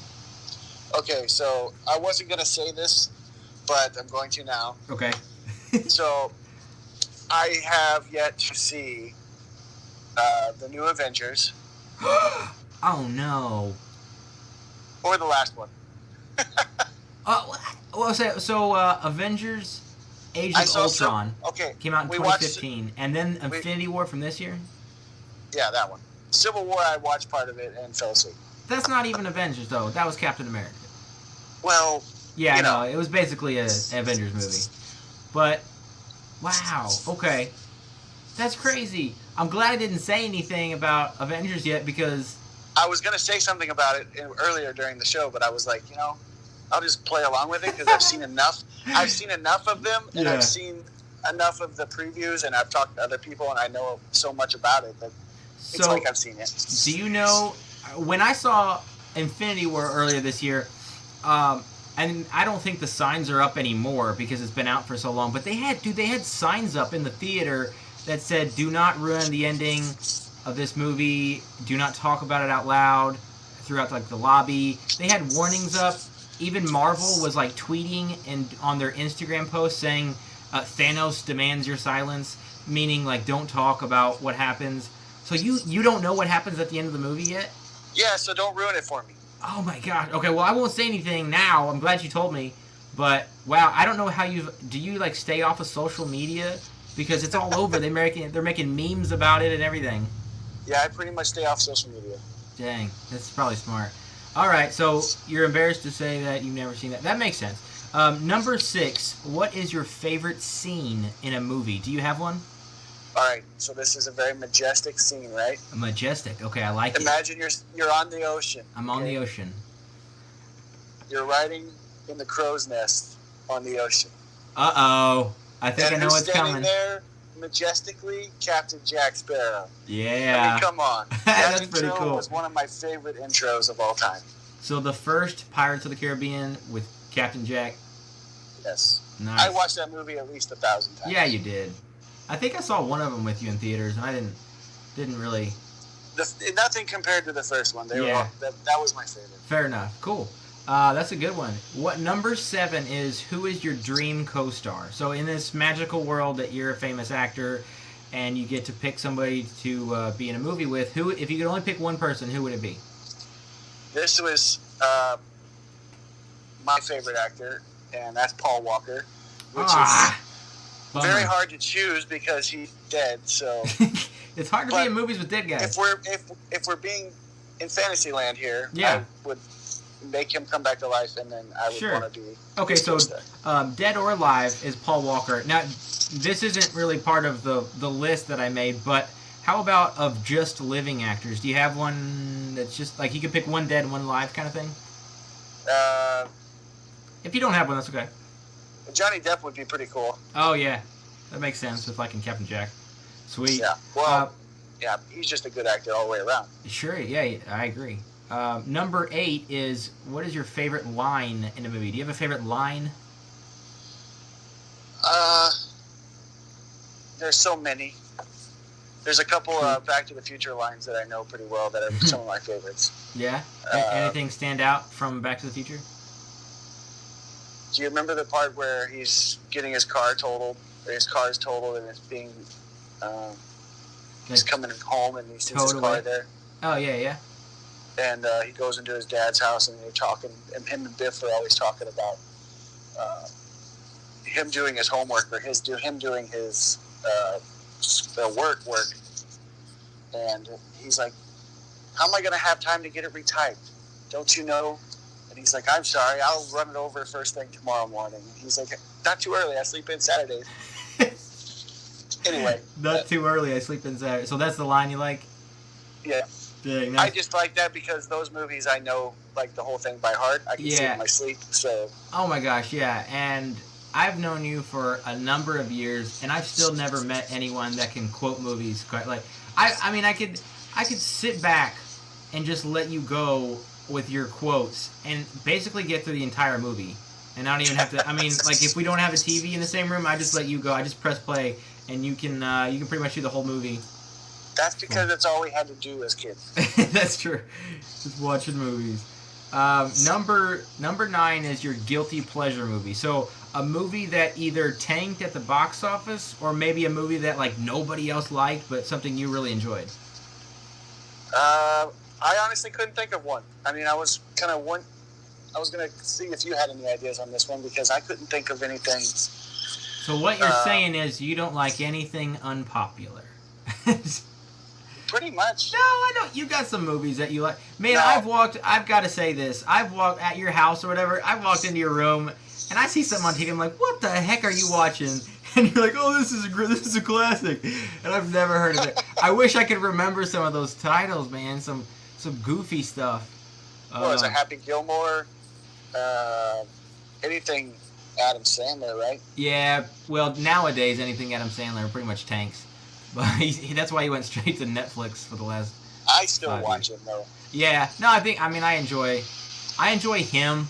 Okay, so I wasn't going to say this, but I'm going to now. Okay. So, I have yet to see the new Avengers. Oh, no. Or the last one. Avengers Age of Ultron came out in 2015, and then Infinity War from this year? Yeah, that one. Civil War, I watched part of it and fell asleep. That's not even Avengers, though. That was Captain America. Well, yeah, I know. It was basically an Avengers movie. But, wow, okay. That's crazy. I'm glad I didn't say anything about Avengers yet because... I was going to say something about it earlier during the show, but I was like, I'll just play along with it because I've seen enough. I've seen enough of them, and I've seen enough of the previews, and I've talked to other people, and I know so much about it that it's like I've seen it. Do you know, when I saw Infinity War earlier this year, and I don't think the signs are up anymore because it's been out for so long, but they had signs up in the theater that said, do not ruin the ending of this movie, do not talk about it out loud throughout like the lobby. They had warnings up. Even Marvel was like tweeting and on their Instagram post saying Thanos demands your silence, meaning like don't talk about what happens. So you don't know what happens at the end of the movie yet? Yeah, so don't ruin it for me. Oh my god. Okay, well I won't say anything now. I'm glad you told me. But wow, I don't know how do you like stay off of social media because it's all over. They're making memes about it and everything. Yeah, I pretty much stay off social media. Dang, that's probably smart. All right, so you're embarrassed to say that you've never seen that. That makes sense. Number 6, what is your favorite scene in a movie? Do you have one? All right, so this is a very majestic scene, right? Majestic. Okay, I like it. Imagine you're on the ocean. I'm on the ocean. You're riding in the crow's nest on the ocean. Uh-oh. I think I know what's coming. And there majestically, Captain Jack Sparrow. Yeah. I mean, come on. That's pretty cool. Was one of my favorite intros of all time. So the first Pirates of the Caribbean with Captain Jack? Yes. Nice. I watched that movie at least 1,000 times. Yeah, you did. I think I saw one of them with you in theaters, and I didn't really... Nothing compared to the first one. They were all, that was my favorite. Fair enough. Cool. That's a good one. What number 7 is? Who is your dream co-star? So in this magical world that you're a famous actor, and you get to pick somebody to be in a movie with, who? If you could only pick one person, who would it be? This was my favorite actor, and that's Paul Walker, which is very hard to choose because he's dead. So it's hard to be in movies with dead guys. If we're being in Fantasyland here, I would make him come back to life, and then I would want to be. Okay, so dead or alive is Paul Walker. Now, this isn't really part of the list that I made, but how about of just living actors? Do you have one that's just like you could pick one dead and one alive kind of thing? If you don't have one, that's okay. Johnny Depp would be pretty cool. Oh yeah, that makes sense with like in Captain Jack. Sweet. Yeah. Well, yeah, he's just a good actor all the way around. Sure. Yeah, I agree. Number 8 is, what is your favorite line in a movie? Do you have a favorite line? There's so many. There's a couple Back to the Future lines that I know pretty well that are some of my favorites. Yeah? Anything stand out from Back to the Future? Do you remember the part where he's getting his car totaled, or his car is totaled, and it's being, he's coming home and he sees his car there? Oh, yeah. And he goes into his dad's house, and they're talking, and him and Biff are always talking about him doing his homework, or him doing his work. And he's like, how am I going to have time to get it retyped? Don't you know? And he's like, I'm sorry, I'll run it over first thing tomorrow morning. He's like, not too early, I sleep in Saturdays. Anyway. Not too early, I sleep in Saturdays. So that's the line you like? Yeah. Dang, I just like that because those movies I know like the whole thing by heart. I can see it in my sleep. So. Oh my gosh, yeah. And I've known you for a number of years, and I've still never met anyone that can quote movies quite like. I mean, I could sit back and just let you go with your quotes and basically get through the entire movie, and I don't even have to. I mean, like if we don't have a TV in the same room, I just let you go. I just press play, and you can pretty much do the whole movie. That's because that's all we had to do as kids. That's true. Just watching movies. Number 9 is your guilty pleasure movie. So a movie that either tanked at the box office, or maybe a movie that like nobody else liked, but something you really enjoyed. I honestly couldn't think of one. I mean, I was going to see if you had any ideas on this one because I couldn't think of anything. So what you're saying is you don't like anything unpopular. Pretty much. No, I don't. You got some movies that you like. Man, no. I've got to say this. I've walked at your house or whatever. I've walked into your room and I see something on TV. I'm like, what the heck are you watching? And you're like, oh, this is a classic. And I've never heard of it. I wish I could remember some of those titles, man. Some goofy stuff. What was it? Happy Gilmore? Anything Adam Sandler, right? Yeah. Well, nowadays, anything Adam Sandler pretty much tanks. But that's why he went straight to Netflix for the last. I still watch him though. Yeah, no, I enjoy him,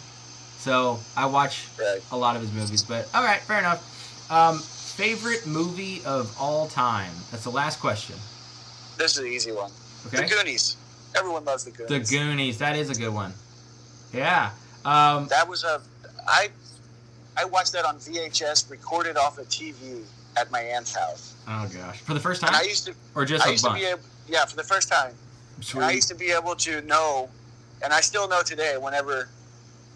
so I watch a lot of his movies. But all right, fair enough. Favorite movie of all time? That's the last question. This is an easy one. Okay. The Goonies. Everyone loves The Goonies. The Goonies. That is a good one. Yeah. That was I watched that on VHS, recorded off a TV at my aunt's house. Oh gosh! For the first time? And I used to, or just I a used bunch? To be for the first time. Sweet. And I used to be able to know, and I still know today. Whenever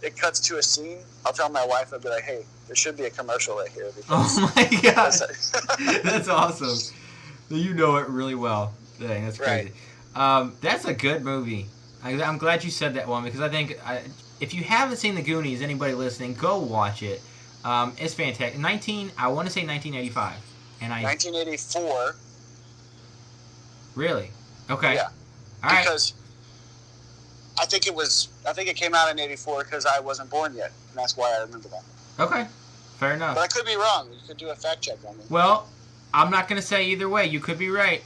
it cuts to a scene, I'll tell my wife, I'll be like, "Hey, there should be a commercial right here." Oh my gosh! That's awesome. You know it really well. Dang, that's crazy. Right. That's a good movie. I'm glad you said that one because I think if you haven't seen The Goonies, anybody listening, go watch it. It's fantastic. I want to say 1985. 1984. Really? Okay. Yeah. All right. Because I think it came out in 84 because I wasn't born yet, and that's why I remember that. Okay. Fair enough. But I could be wrong. You could do a fact check on me. Well, I'm not going to say either way. You could be right.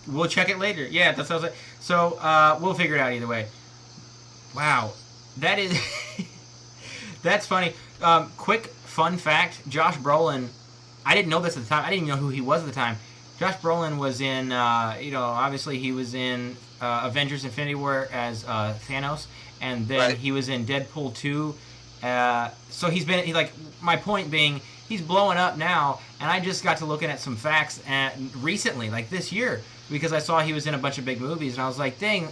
We'll check it later. Yeah, that's what I was saying. So we'll figure it out either way. Wow. That is... That's funny. Quick fun fact. Josh Brolin, I didn't know this at the time. I didn't even know who he was at the time. Josh Brolin was in, obviously he was in Avengers Infinity War as Thanos, and then he was in Deadpool 2. So my point being, he's blowing up now, and I just got to looking at some facts recently, like this year, because I saw he was in a bunch of big movies, and I was like, dang,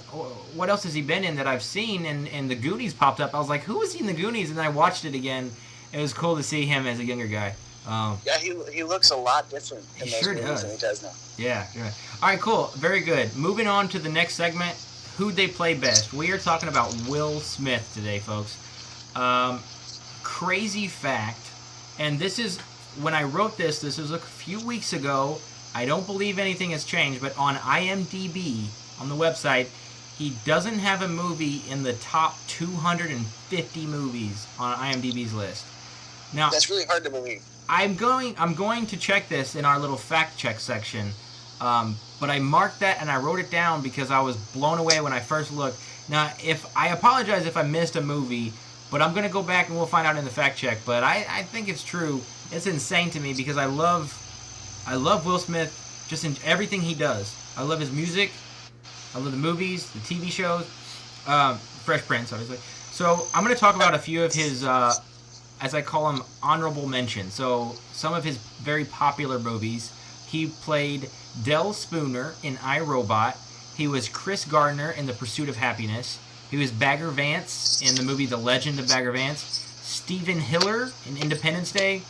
what else has he been in that I've seen? And The Goonies popped up. I was like, who was he in The Goonies? And then I watched it again. It was cool to see him as a younger guy. Yeah, he looks a lot different in those movies than he does now. Yeah. All right, cool. Very good. Moving on to the next segment, who'd they play best? We are talking about Will Smith today, folks. Crazy fact, and this is, when I wrote this was a few weeks ago. I don't believe anything has changed, but on IMDb, on the website, he doesn't have a movie in the top 250 movies on IMDb's list. Now, that's really hard to believe. I'm going to check this in our little fact check section, but I marked that and I wrote it down because I was blown away when I first looked. Now, I apologize if I missed a movie, but I'm going to go back and we'll find out in the fact check. But I think it's true. It's insane to me because I love Will Smith just in everything he does. I love his music. I love the movies, the TV shows. Fresh Prince, obviously. So I'm going to talk about a few of his, as I call them, honorable mentions. So some of his very popular movies. He played Del Spooner in iRobot. He was Chris Gardner in The Pursuit of Happiness. He was Bagger Vance in the movie The Legend of Bagger Vance. Stephen Hiller in Independence Day.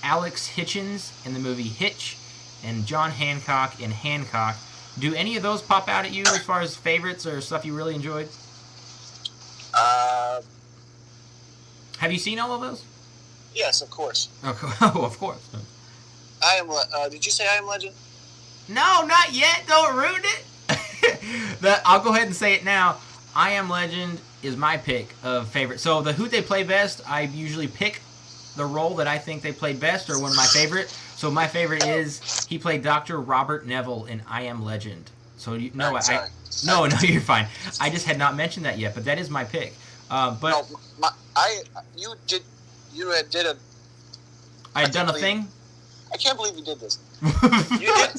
Alex Hitchens in the movie Hitch. And John Hancock in Hancock. Do any of those pop out at you as far as favorites or stuff you really enjoyed? Have you seen all of those? Yes, of course. Oh, of course. Did you say I Am Legend? No, not yet. Don't ruin it. I'll go ahead and say it now. I Am Legend is my pick of favorite. So the who they play best, I usually pick the role that I think they played best or one of my favorite. So my favorite is he played Dr. Robert Neville in I Am Legend. So no, you're fine. I just had not mentioned that yet, but that is my pick. But I had done a thing. I can't believe you did this.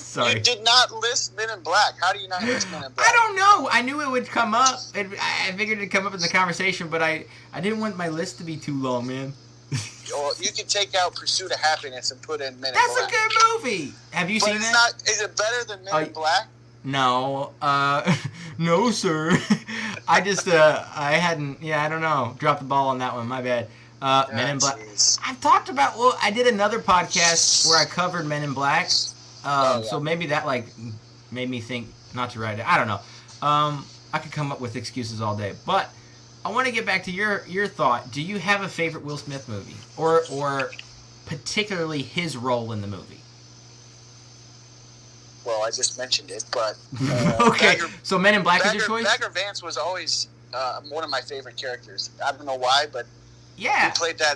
Sorry. You did not list Men in Black. How do you not list Men in Black? I don't know. I knew it would come up. I figured it'd come up in the conversation, but I didn't want my list to be too long, man. Or you can take out Pursuit of Happiness and put in Men in Black. That's a good movie. Have you seen that? Is it better than Men in Black? No. No, sir. I just, I hadn't, I don't know. Dropped the ball on that one. My bad. Men in Black. Geez. I've talked about, I did another podcast where I covered Men in Black. So maybe that, made me think not to write it. I don't know. I could come up with excuses all day. But I want to get back to your thought. Do you have a favorite Will Smith movie? Or particularly his role in the movie? Well, I just mentioned it, but... okay, so Men in Black is your choice? Bagger Vance was always one of my favorite characters. I don't know why, but yeah,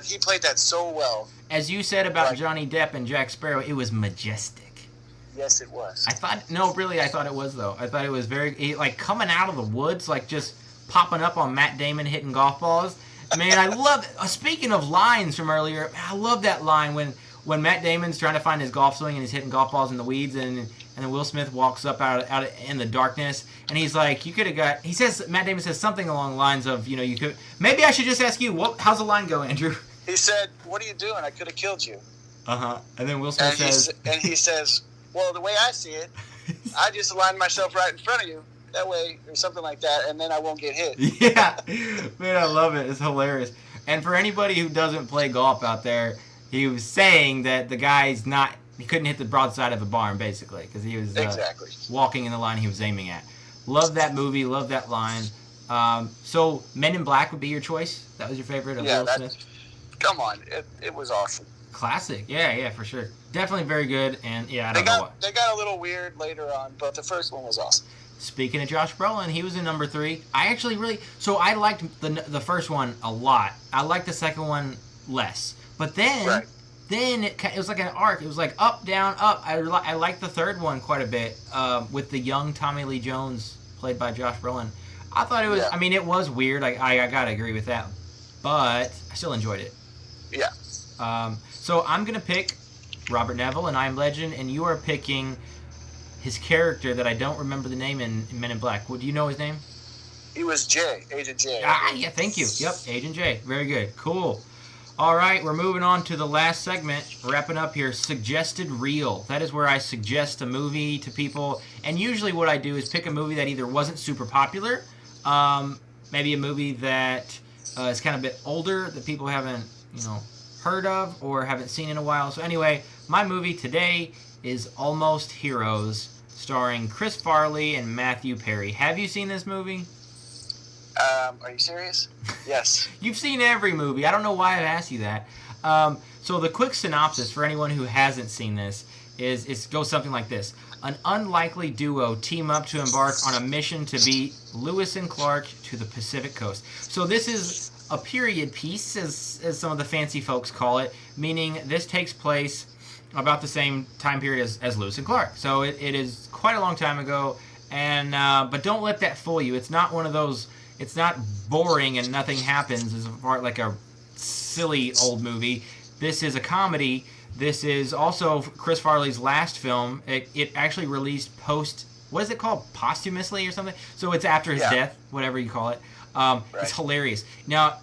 he played that so well. As you said about Johnny Depp and Jack Sparrow, it was majestic. Yes, it was. I thought it was, though. I thought it was very... coming out of the woods, just popping up on Matt Damon hitting golf balls. Man, I love... speaking of lines from earlier, I love that line when Matt Damon's trying to find his golf swing and he's hitting golf balls in the weeds and then Will Smith walks up out in the darkness and he's like, you could have got... Matt Damon says something along the lines of, you could... Maybe I should just ask you, how's the line go, Andrew? He said, what are you doing? I could have killed you. Uh-huh. And then Will Smith says... he says, well, the way I see it, I just aligned myself right in front of you. That way, or something like that, and then I won't get hit. Yeah. Man, I love it. It's hilarious. And for anybody who doesn't play golf out there, he was saying that the guy's he couldn't hit the broadside of a barn, basically, because he was exactly walking in the line he was aiming at. Love that movie. Love that line. So Men in Black would be your choice? That was your favorite of Will Smith? Come on. It was awesome. Classic. Yeah, for sure. Definitely very good. And, I don't know what. They got a little weird later on, but the first one was awesome. Speaking of Josh Brolin, he was in number 3. I actually I liked the first one a lot. I liked the second one less. But then... Then it was like an arc. It was like up, down, up. I liked the third one quite a bit with the young Tommy Lee Jones played by Josh Brolin. I thought it was, it was weird. I got to agree with that. But I still enjoyed it. Yeah. So I'm going to pick Robert Neville and I Am Legend, and you are picking his character that I don't remember the name in Men in Black. Do you know his name? He was Agent J. Yeah, thank you. Yep, Agent J. Very good. Cool. All right, we're moving on to the last segment, wrapping up here. Suggested Reel. That is where I suggest a movie to people, and usually what I do is pick a movie that either wasn't super popular, maybe a movie that is kind of a bit older that people haven't, heard of or haven't seen in a while. So anyway, my movie today is Almost Heroes, starring Chris Farley and Matthew Perry. Have you seen this movie? Are you serious? Yes. You've seen every movie. I don't know why I've asked you that. So the quick synopsis for anyone who hasn't seen this is it goes something like this. An unlikely duo team up to embark on a mission to beat Lewis and Clark to the Pacific Coast. So this is a period piece, as some of the fancy folks call it, meaning this takes place about the same time period as Lewis and Clark. So it is quite a long time ago, and but don't let that fool you. It's not one of those... It's not boring and nothing happens as far like a silly old movie. This is a comedy. This is also Chris Farley's last film. It actually released what is it called? Posthumously or something? So it's after his death, whatever you call it. Right. It's hilarious. Now,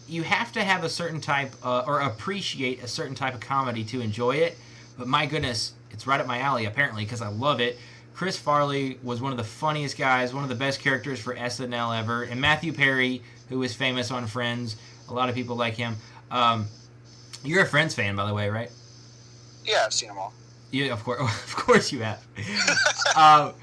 you have to have a certain type, or appreciate a certain type of comedy to enjoy it. But my goodness, it's right up my alley, apparently, because I love it. Chris Farley was one of the funniest guys, one of the best characters for SNL ever. And Matthew Perry, who is famous on Friends. A lot of people like him. You're a Friends fan, by the way, right? Yeah, I've seen them all. Yeah, of course you have. I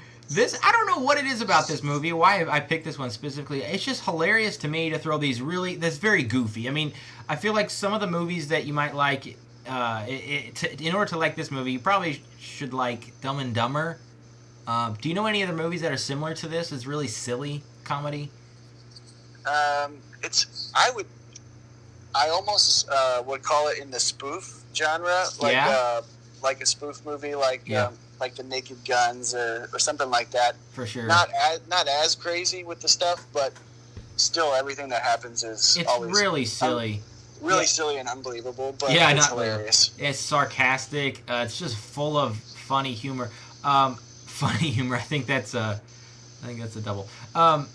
don't know what it is about this movie, why I picked this one specifically. It's just hilarious to me to throw that's very goofy. I mean, I feel like some of the movies that you might like, in order to like this movie, you probably should like Dumb and Dumber. Do you know any other movies that are similar to this? It's really silly comedy. I almost would call it in the spoof genre, like a spoof movie, like The Naked Guns or something like that. For sure. Not as crazy with the stuff, but still everything that happens is always really silly. Silly and unbelievable, but it's hilarious. It's sarcastic. It's just full of funny humor. Funny humor. I think that's a double.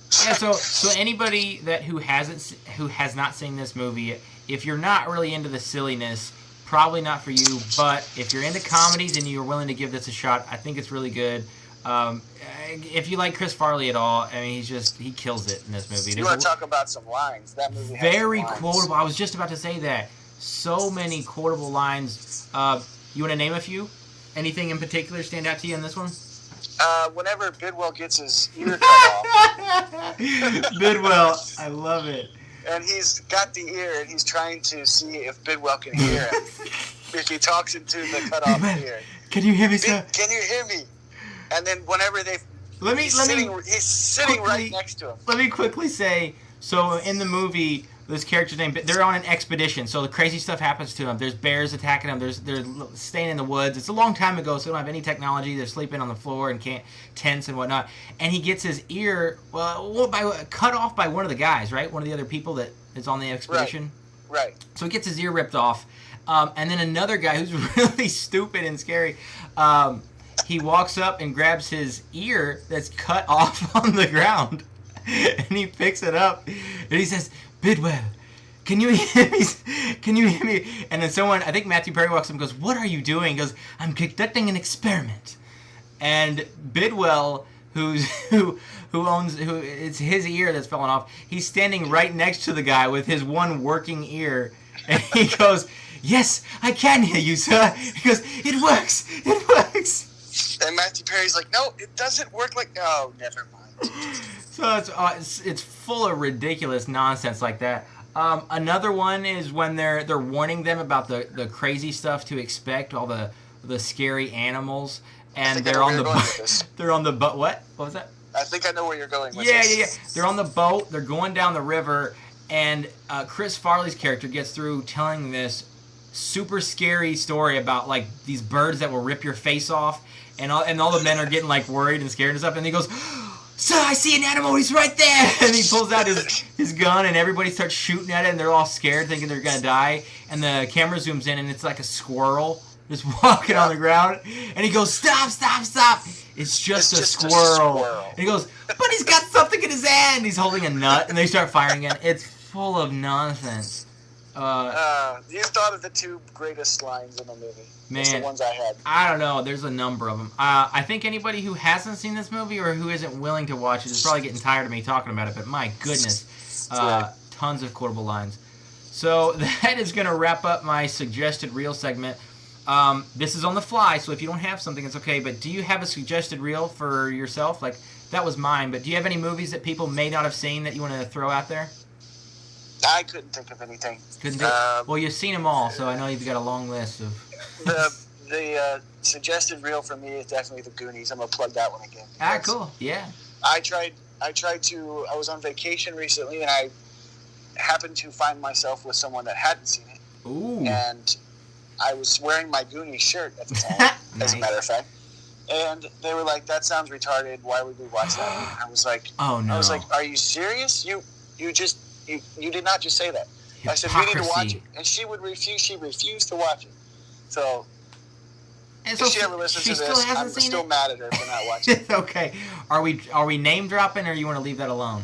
So anybody who has not seen this movie, if you're not really into the silliness, probably not for you. But if you're into comedies and you're willing to give this a shot, I think it's really good. If you like Chris Farley at all, I mean, he kills it in this movie. You want to talk about some lines? That movie has very some lines. Quotable. I was just about to say that. So many quotable lines. You want to name a few? Anything in particular stand out to you in this one? Whenever Bidwell gets his ear cut off. Bidwell, I love it. And he's got the ear, and he's trying to see if Bidwell can hear him. If he talks into the cut off ear. Can you hear me, sir? Can you hear me? And then whenever he's sitting right next to him. Let me quickly say, so in the movie, this character's name, they're on an expedition, so the crazy stuff happens to them. There's bears attacking them. They're staying in the woods. It's a long time ago, so they don't have any technology. They're sleeping on the floor and tents and whatnot. And he gets his ear cut off by one of the guys, right? One of the other people that is on the expedition. Right. So he gets his ear ripped off. And then another guy who's really stupid and scary, he walks up and grabs his ear that's cut off on the ground. And he picks it up. And he says, Bidwell, can you hear me? Can you hear me? And then I think Matthew Perry walks up and goes, what are you doing? He goes, I'm conducting an experiment. And Bidwell, it's his ear that's falling off, he's standing right next to the guy with his one working ear. And he goes, yes, I can hear you, sir. He goes, it works. And Matthew Perry's like, no, it doesn't work like, oh, never mind. So it's full of ridiculous nonsense like that. Another one is when they're warning them about the crazy stuff to expect, all the scary animals, and they're on the boat. They're on the boat. What was that? I think I know where you're going with this. Yeah. They're on the boat. They're going down the river, and Chris Farley's character gets through telling this super scary story about like these birds that will rip your face off, and all the men are getting like worried and scared and stuff, and he goes, sir, I see an animal, he's right there! And he pulls out his gun, and everybody starts shooting at it, and they're all scared, thinking they're going to die. And the camera zooms in, and it's like a squirrel just walking on the ground, and he goes, "Stop, stop, stop!" It's just a squirrel. And he goes, "But he's got something in his hand." He's holding a nut, and they start firing again. It's full of nonsense. You thought of the two greatest lines in the movie. Man, it's the ones I had. I don't know. There's a number of them. I think anybody who hasn't seen this movie or who isn't willing to watch it is probably getting tired of me talking about it. But my goodness, tons of quotable lines. So that is going to wrap up my suggested reel segment. This is on the fly, so if you don't have something, it's okay. But do you have a suggested reel for yourself? Like, that was mine, but do you have any movies that people may not have seen that you want to throw out there? I couldn't think of anything. Well, you've seen them all, so I know you've got a long list of... The suggested reel for me is definitely The Goonies. I'm going to plug that one again. Cool. Yeah. I was on vacation recently, and I happened to find myself with someone that hadn't seen it. Ooh. And I was wearing my Goonies shirt at the time, as a matter of fact. And they were like, "That sounds retarded. Why would we watch that?" And I was like, "Oh no!" I was like, "Are you serious? You did not just say that." I said, "We need to watch it," and she would refuse. She refused to watch it. So, if she ever listens to this, I'm still mad at her for not watching it. Okay. Are we name dropping, or you want to leave that alone?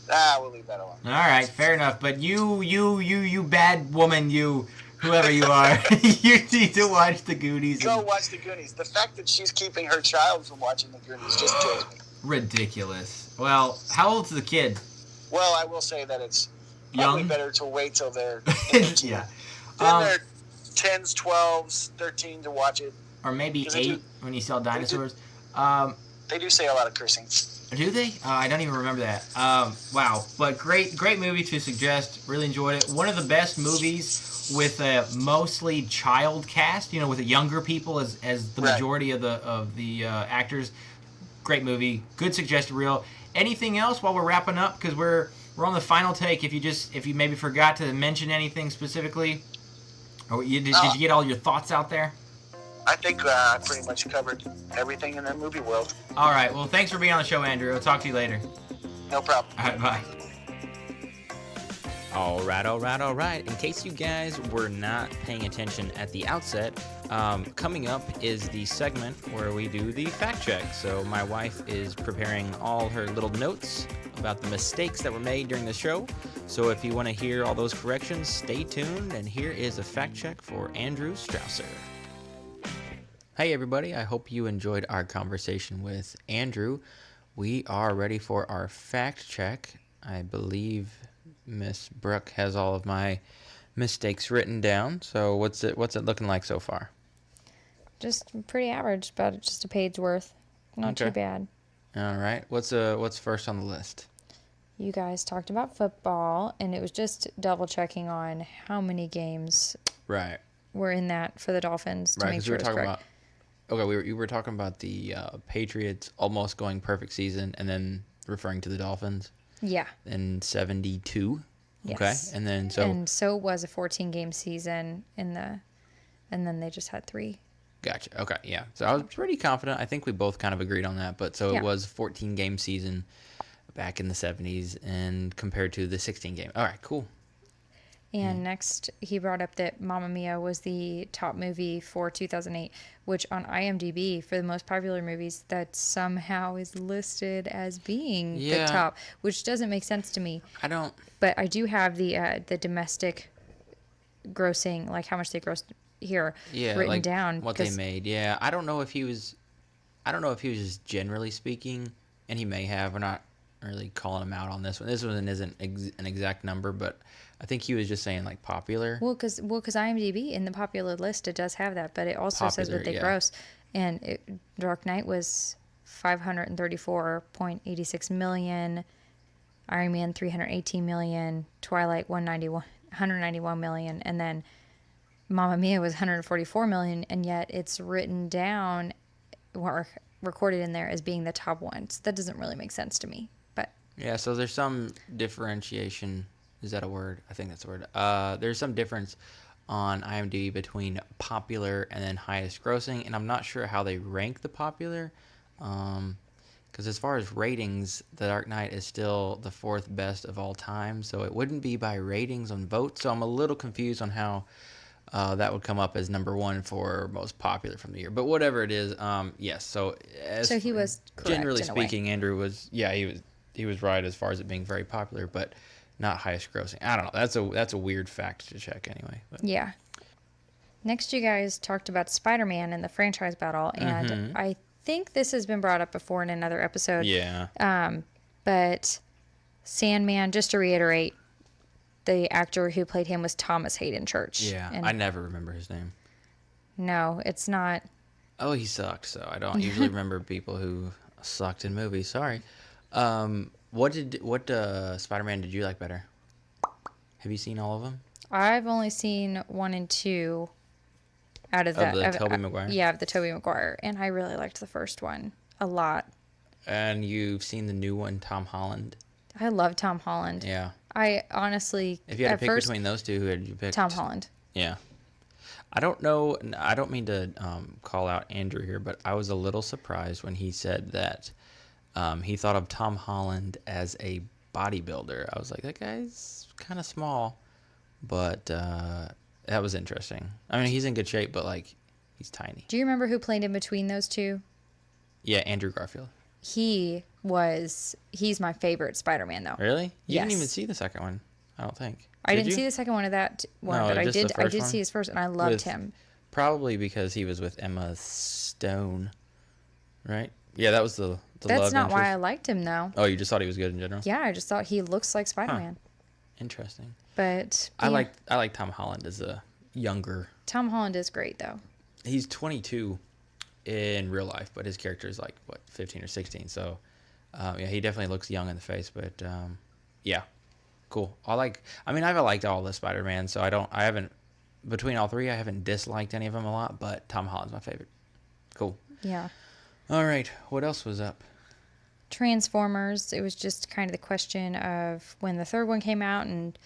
We'll leave that alone. All right, fair enough. But you bad woman, whoever you are, you need to watch The Goonies. Go watch The Goonies. The fact that she's keeping her child from watching The Goonies just kills me. Ridiculous. Well, how old's the kid? Well, I will say that it's probably better to wait till they're yeah. Then they're 10s, 12s, 13 to watch it. Or maybe 8 when you sell dinosaurs. They do say a lot of cursing. Do they? I don't even remember that. Wow. But great movie to suggest. Really enjoyed it. One of the best movies with a mostly child cast, with the younger people as the majority of the actors. Great movie. Good suggested reel. Anything else while we're wrapping up? Because we're on the final take. If you maybe forgot to mention anything specifically, or did you get all your thoughts out there? I think I pretty much covered everything in the movie world. All right. Well, thanks for being on the show, Andrew. I'll talk to you later. No problem. All right. Bye. All right. In case you guys were not paying attention at the outset, coming up is the segment where we do the fact check. So my wife is preparing all her little notes about the mistakes that were made during the show. So if you want to hear all those corrections, stay tuned. And here is a fact check for Andrew Strauser. Hey everybody, I hope you enjoyed our conversation with Andrew. We are ready for our fact check. I believe Miss Brooke has all of my mistakes written down. So what's it looking like so far? Just pretty average, about just a page worth. Not too bad. All right. What's first on the list? You guys talked about football, and it was just double checking on how many games were in that for the Dolphins to make sure it was correct. We were talking about the Patriots almost going perfect season, and then referring to the Dolphins. Yeah. In 72. Yes. Okay. And so it was a 14-game season and then they just had 3. Gotcha. Okay. Yeah. So I was pretty confident. I think we both kind of agreed on that. But it was 14-game season back in the 70s, and compared to the 16-game. All right. Cool. And next, he brought up that Mamma Mia was the top movie for 2008, which on IMDb, for the most popular movies, that somehow is listed as being the top, which doesn't make sense to me. I don't. But I do have the domestic grossing, like how much they grossed here, written down. What they made. Yeah, I don't know if he was just generally speaking, and he may have. We're not really calling him out on this one. This one isn't an exact number, but I think he was just saying like popular. Well, because IMDb in the popular list it does have that, but it also says what they gross, and Dark Knight was $534.86 million, Iron Man $318 million, Twilight $191 million, and then Mamma Mia was $144 million, and yet it's written down or recorded in there as being the top one. So that doesn't really make sense to me. But yeah, so there's some differentiation. Is that a word? I think that's a word. There's some difference on IMDb between popular and then highest grossing, and I'm not sure how they rank the popular. Because as far as ratings, The Dark Knight is still the 4th best of all time, so it wouldn't be by ratings on votes. So I'm a little confused on how that would come up as number one for most popular from the year. But whatever it is, yes. So he was correct, generally speaking, Andrew was he was right as far as it being very popular, but not highest grossing. I don't know. That's a weird fact to check anyway. But. Yeah. Next, you guys talked about Spider-Man and the franchise battle, and I think this has been brought up before in another episode. Yeah. But Sandman, just to reiterate, the actor who played him was Thomas Hayden Church. Yeah, and I never remember his name. No, it's not. Oh, he sucked, so I don't usually remember people who sucked in movies. Sorry. What Spider-Man did you like better? Have you seen all of them? I've only seen 1 and 2 out of the Tobey Maguire? Yeah, of the Tobey Maguire, and I really liked the first one a lot. And you've seen the new one, Tom Holland? I love Tom Holland. Yeah. I honestly... If you had to pick between those two, who had you picked? Tom Holland. Yeah. I don't know. I don't mean to call out Andrew here, but I was a little surprised when he said that he thought of Tom Holland as a bodybuilder. I was like, that guy's kind of small, but that was interesting. I mean, he's in good shape, but like, he's tiny. Do you remember who played in between those two? Yeah, Andrew Garfield. He's my favorite Spider-Man, though. Really? You Yes. didn't even see the second one, I don't think. I didn't see the second one of that one, No, but I just the did first see his first, and I loved him. Probably because he was with Emma Stone, right? Yeah, that was the That's love not interest. why I liked him, though. Oh, you just thought he was good in general? Yeah, I just thought he looks like Spider-Man. Interesting. But I like Tom Holland as a younger. Tom Holland is great, though. He's 22 in real life, but his character is like, what, 15 or 16. So, yeah, he definitely looks young in the face, but yeah, cool. I've liked all the Spider-Man, so I haven't, between all three, I haven't disliked any of them a lot, but Tom Holland's my favorite. Cool. Yeah. All right, what else was up? Transformers, it was just kind of the question of when the third one came out and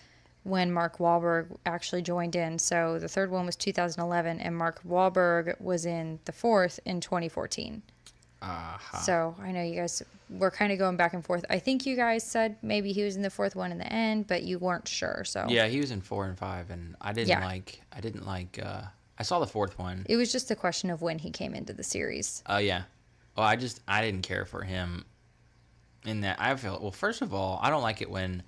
when Mark Wahlberg actually joined in. So the third one was 2011, and Mark Wahlberg was in the fourth in 2014. Uh-huh. So I know you guys were kind of going back and forth. I think you guys said maybe he was in the fourth one in the end, but you weren't sure. So yeah, he was in 4 and 5, and I didn't like. I saw the fourth one. It was just a question of when he came into the series. Oh yeah. Well, I didn't care for him in that. Well, first of all, I don't like it when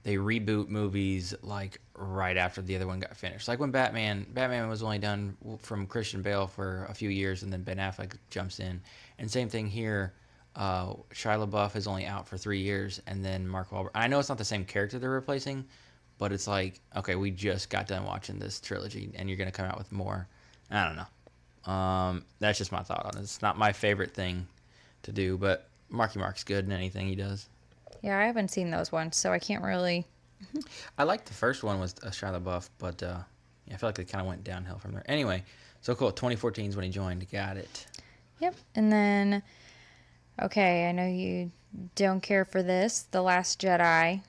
they reboot movies like right after the other one got finished. Like when Batman was only done from Christian Bale for a few years, and then Ben Affleck jumps in. And same thing here. Shia LaBeouf is only out for 3 years, and then Mark Wahlberg. I know it's not the same character they're replacing, but it's like, okay, we just got done watching this trilogy, and you're gonna come out with more. I don't know. That's just my thought on it. It's not my favorite thing to do, but Marky Mark's good in anything he does. Yeah, I haven't seen those ones, so I can't really. I liked the first one with Shia LaBeouf, but yeah, I feel like it kind of went downhill from there. Anyway, so cool. 2014 is when he joined. Got it. Yep. And then, okay, I know you don't care for this. The Last Jedi.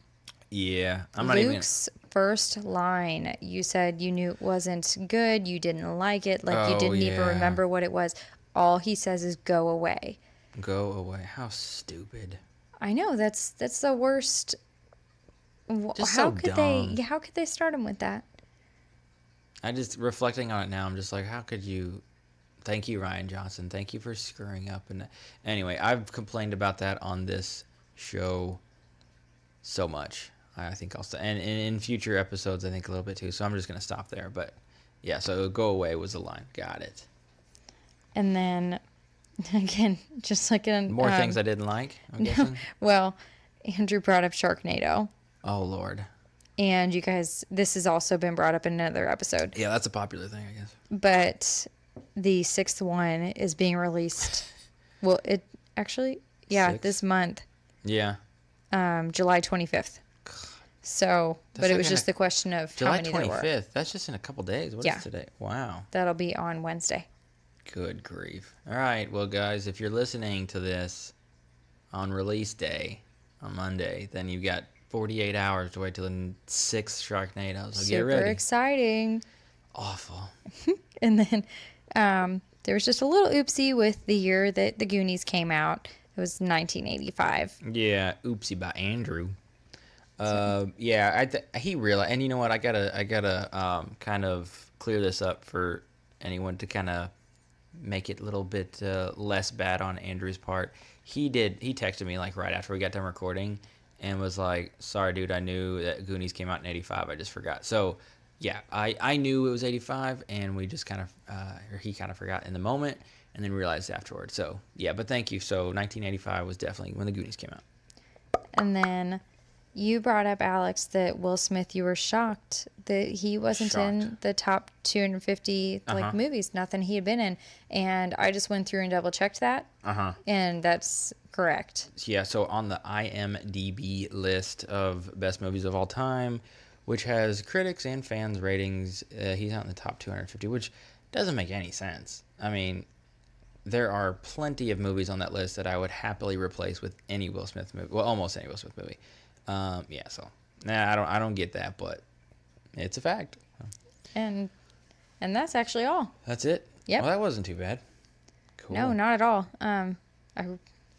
Yeah, Luke's first line. You said you knew it wasn't good. You didn't like it. Like you didn't even remember what it was. All he says is "go away." Go away. How stupid. I know that's the worst. Just how so could dumb. how could they start him with that? I just reflecting on it now. I'm just like, how could you? Thank you, Ryan Johnson. Thank you for screwing up. And anyway, I've complained about that on this show so much. I think I'll stop. And in future episodes, I think a little bit too. So I'm just gonna stop there. But yeah, so "go away" was the line. Got it. And then again, just like in more things I didn't like. I'm guessing. Well, Andrew brought up Sharknado. Oh Lord. And you guys, this has also been brought up in another episode. Yeah, that's a popular thing, I guess. But the 6th one is being released. Well, it actually, yeah, this month. Yeah. July 25th. So, but it was just the question of how many there were. July 25th. That's just in a couple days. What is today? Wow. That'll be on Wednesday. Good grief. All right. Well, guys, if you're listening to this on release day on Monday, then you've got 48 hours to wait till the 6th Sharknado. So get ready. Super exciting. Awful. And then there was just a little oopsie with the year that the Goonies came out. It was 1985. Yeah, oopsie by Andrew. Yeah, he realized, and you know what? I gotta kind of clear this up for anyone to kind of make it a little bit less bad on Andrew's part. He texted me like right after we got done recording, and was like, "Sorry, dude, I knew that Goonies came out in '85. I just forgot." So, yeah, I knew it was '85, and we just kind of, or he kind of forgot in the moment, and then realized afterwards. So, yeah, but thank you. So, 1985 was definitely when the Goonies came out. And then you brought up, Alex, that Will Smith, you were shocked that he wasn't in the top 250 movies, nothing he had been in. And I just went through and double checked that. And that's correct. Yeah, so on the IMDb list of best movies of all time, which has critics and fans ratings, he's not in the top 250, which doesn't make any sense. I mean, there are plenty of movies on that list that I would happily replace with any Will Smith movie. Well, almost any Will Smith movie. I don't get that, but it's a fact. And that's actually all. That's it? Yep. Well, that wasn't too bad. Cool. No, not at all. That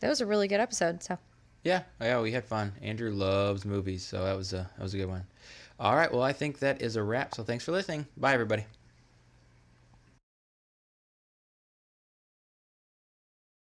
was a really good episode, so. Yeah, we had fun. Andrew loves movies, so that was a good one. All right, well, I think that is a wrap, so thanks for listening. Bye, everybody.